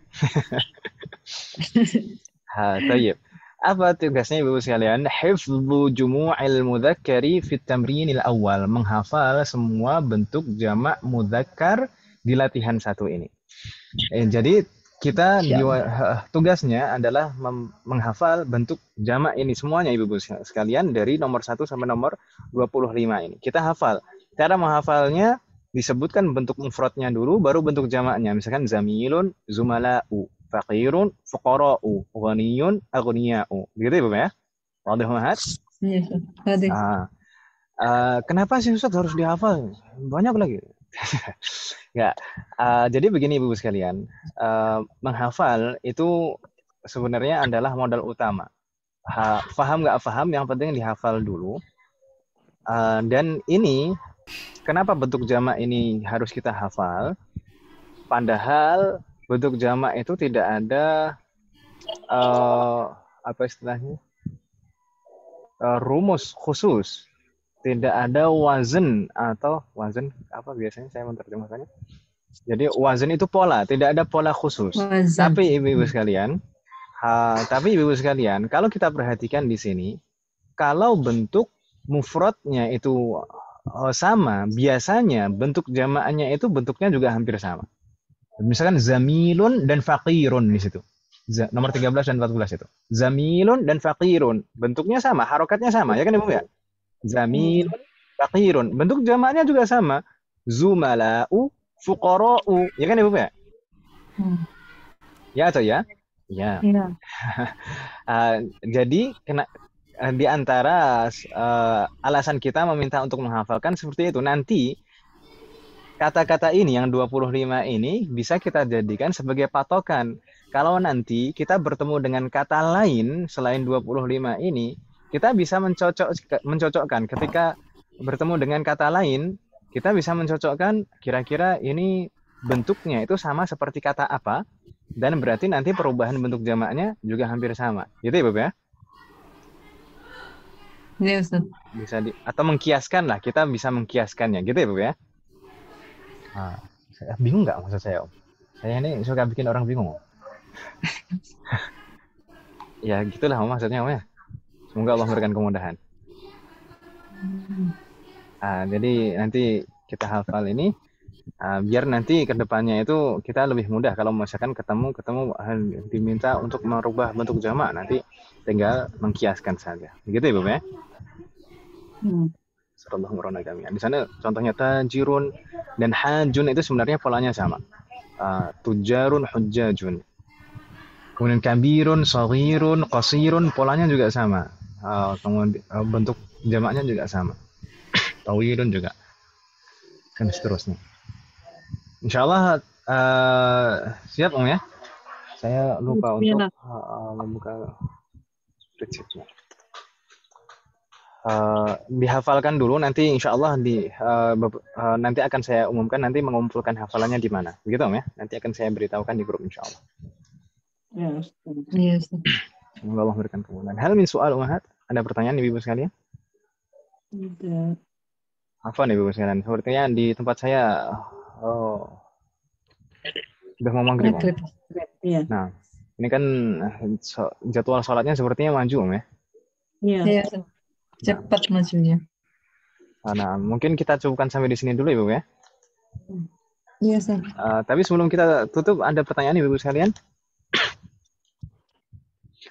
Speaker 1: Tayyib. Apa tugasnya Ibu sekalian? Hifdzu jumu'il mudzakkari fit tamrinil awal, menghafal semua bentuk jamak mudzakkar di latihan 1 ini. Jadi kita tugasnya adalah menghafal bentuk jamak ini semuanya Ibu sekalian dari nomor 1 sampai nomor 25 ini. Kita hafal. Cara menghafalnya disebutkan bentuk mufradnya dulu baru bentuk jamaknya. Misalkan zamilun, zumala'u, faqirun, fuqara'u, ghaniyun, aghniya'u. Gitu Ibu ya? Wadih Mahat? Iya. Kenapa sih Ustaz harus dihafal? Banyak lagi. Ya, jadi begini Ibu sekalian, menghafal itu sebenarnya adalah modal utama. Faham nggak faham, yang penting dihafal dulu. Dan ini kenapa bentuk jamak ini harus kita hafal? Padahal bentuk jamak itu tidak ada apa istilahnya rumus khusus. Tidak ada wazan atau wazan apa biasanya saya menerjemahkannya. Jadi wazan itu pola, tidak ada pola khusus. Wazan. Tapi Ibu-ibu sekalian, kalau kita perhatikan di sini, kalau bentuk mufradnya itu sama, biasanya bentuk jamaknya itu bentuknya juga hampir sama. Misalkan zamilun dan faqirun di situ. Nomor 13 dan 14 itu. Zamilun dan faqirun, bentuknya sama, harokatnya sama, ya kan Ibu ya? Zamilun, faqirun. Bentuk jamaknya juga sama. Zumala'u, fuqara'u. Ya kan Ibu ya? Ya atau ya? Ya.
Speaker 2: Iya.
Speaker 1: Jadi di antara alasan kita meminta untuk menghafalkan seperti itu. Nanti kata-kata ini yang 25 ini bisa kita jadikan sebagai patokan. Kalau nanti kita bertemu dengan kata lain selain 25 ini, kita bisa mencocokkan. Ketika bertemu dengan kata lain, kita bisa mencocokkan kira-kira ini bentuknya itu sama seperti kata apa, dan berarti nanti perubahan bentuk jamaknya juga hampir sama. Gitu ya, Bapak ya?
Speaker 6: Iya, Ustaz.
Speaker 1: Bisa atau mengkiaskan lah, kita bisa mengkiaskannya. Gitu ya, Bapak ya? Bingung nggak maksud saya, Om? Saya ini suka bikin orang bingung, Om. Ya, gitulah Om, maksudnya, Om ya. Semoga Allah memberikan kemudahan. Jadi nanti kita hafal ini, biar nanti kedepannya itu kita lebih mudah kalau misalkan ketemu diminta untuk merubah bentuk jamak, nanti tinggal mengkiaskan saja. Begitu ya, Bapak ya? Sallallahu alaihi wasallam. Di sana contohnya tajirun dan hajun itu sebenarnya polanya sama. Tujarun, hujjajun. Kemudian kabirun, saghirun, qasirun, polanya juga sama. Kemudian bentuk jamaknya juga sama. Tawilun juga. Dan seterusnya. Insyaallah siap Om ya? Saya lupa untuk membuka spreadsheet-nya. Dihafalkan dulu, nanti insyaallah nanti akan saya umumkan, nanti mengumpulkan hafalannya di mana. Begitu Om ya? Nanti akan saya beritahukan di grup insyaallah.
Speaker 6: Iya, Ustaz.
Speaker 1: Semoga Allah memberikan kemudahan. Hal min soal Ummahat? Ada pertanyaan Ibu sekalian?
Speaker 6: Tidak.
Speaker 1: Apa nih Ibu sekalian? Sepertinya di tempat saya sudah mau maghrib.
Speaker 6: Iya.
Speaker 1: Nah, ini kan jadwal sholatnya sepertinya maju Om ya?
Speaker 6: Iya. Cepat majunya.
Speaker 1: Nah, mungkin kita cukupkan sampai di sini dulu Ibu ya.
Speaker 6: Iya, Ustaz.
Speaker 1: Tapi sebelum kita tutup, ada pertanyaan Ibu sekalian?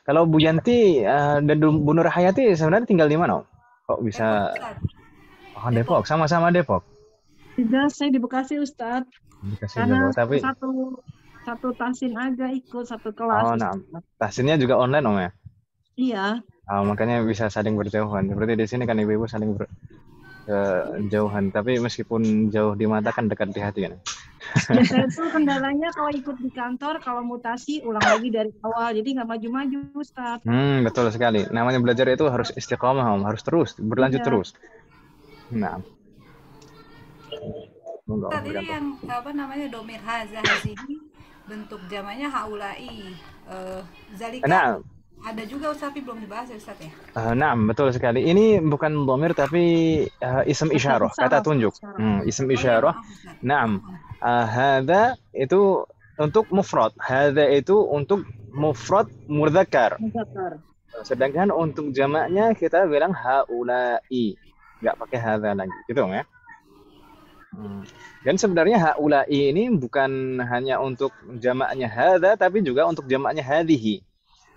Speaker 1: Kalau Bu Yanti dan Bu Nur Hayati sebenarnya tinggal di mana? Kok bisa? Depok, sama-sama Depok.
Speaker 2: Tidak, saya di Bekasi Ustaz. Karena tapi satu tahsin aja ikut satu kelas.
Speaker 1: Nah, tahsinnya juga online Om ya?
Speaker 2: Iya.
Speaker 1: Makanya bisa saling berjauhan. Seperti di sini kan ibu-ibu saling berjauhan. Tapi meskipun jauh di mata kan dekat di hati kan.
Speaker 2: Saya itu kendalanya kalau ikut di kantor, kalau mutasi ulang lagi dari awal, jadi nggak maju-maju Ustaz.
Speaker 1: Betul sekali. Namanya belajar itu harus istiqomah Om, harus terus berlanjut terus. Nah.
Speaker 4: Tadi yang apa namanya domir hazah sini bentuk jamaknya haulai. Zalika.
Speaker 1: Nah,
Speaker 4: ada juga Ustaz tapi belum dibahas ya Ustaz ya.
Speaker 1: Nah, betul sekali. Ini bukan domir tapi ism isyarah, kata tunjuk. Ism isyarah. Naam. Hadza itu untuk mufrad. Hadza itu untuk mufrad mudzakkar. Sedangkan untuk jamaknya kita bilang haulai. Enggak pakai hadza lagi. Gitu ya. Dan sebenarnya haulai ini bukan hanya untuk jamaknya hadza tapi juga untuk jamaknya hadhihi.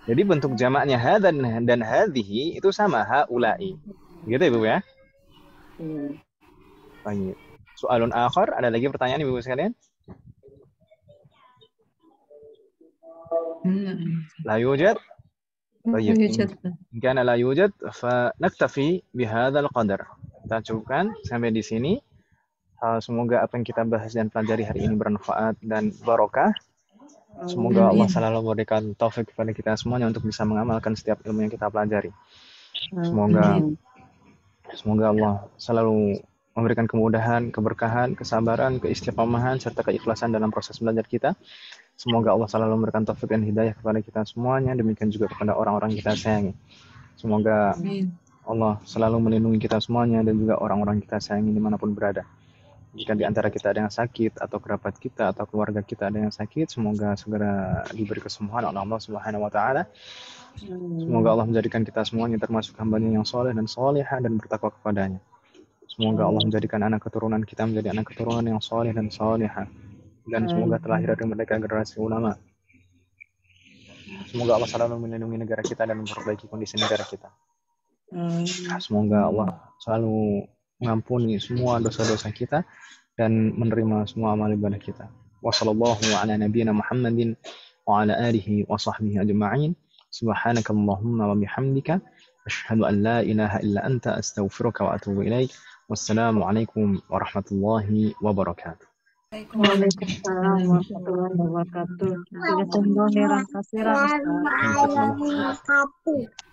Speaker 1: Jadi bentuk jamaknya hadza dan hadhihi itu sama, haulai. Gitu Ibu ya? Baik. Soalun akhar, ada lagi pertanyaan Ibu sekalian? La yujad? Baik. Jika la yujad, fa naktafi bihadzal qadar. Kita cukupkan sampai di sini. Semoga apa yang kita bahas dan pelajari hari ini bermanfaat dan barokah. Semoga Allah selalu memberikan taufik kepada kita semuanya untuk bisa mengamalkan setiap ilmu yang kita pelajari. Semoga Allah selalu memberikan kemudahan, keberkahan, kesabaran, keistiqomahan, serta keikhlasan dalam proses belajar kita. Semoga Allah selalu memberikan taufik dan hidayah kepada kita semuanya, demikian juga kepada orang-orang yang kita sayangi. Semoga Allah selalu melindungi kita semuanya dan juga orang-orang yang kita sayangi dimanapun berada. Jika di antara kita ada yang sakit, atau kerabat kita, atau keluarga kita ada yang sakit, semoga segera diberi kesembuhan oleh Allah Subhanahu wa Ta'ala. Semoga Allah menjadikan kita semuanya termasuk hamba-Nya yang soleh dan solehah dan bertakwa kepadanya. Semoga Allah menjadikan anak keturunan kita menjadi anak keturunan yang soleh dan solehah. Dan semoga terlahir dari mereka generasi ulama. Semoga Allah selalu melindungi negara kita dan memperbaiki kondisi negara kita. Semoga Allah selalu mengampuni semua dosa-dosa kita dan menerima semua amal ibadah kita. Wassallallahu ala nabiyyina Muhammadin وعلى آله وصحبه أجمعين. سبحانك اللهم وبحمدك أشهد أن لا إله إلا أنت أستغفرك وأتوب إليك. والسلام عليكم ورحمة الله وبركاته.
Speaker 2: Waalaikumsalam warahmatullahi wabarakatuh. Jazakumullah khairan katsiran, Ustaz.
Speaker 1: Waalaikumsalam.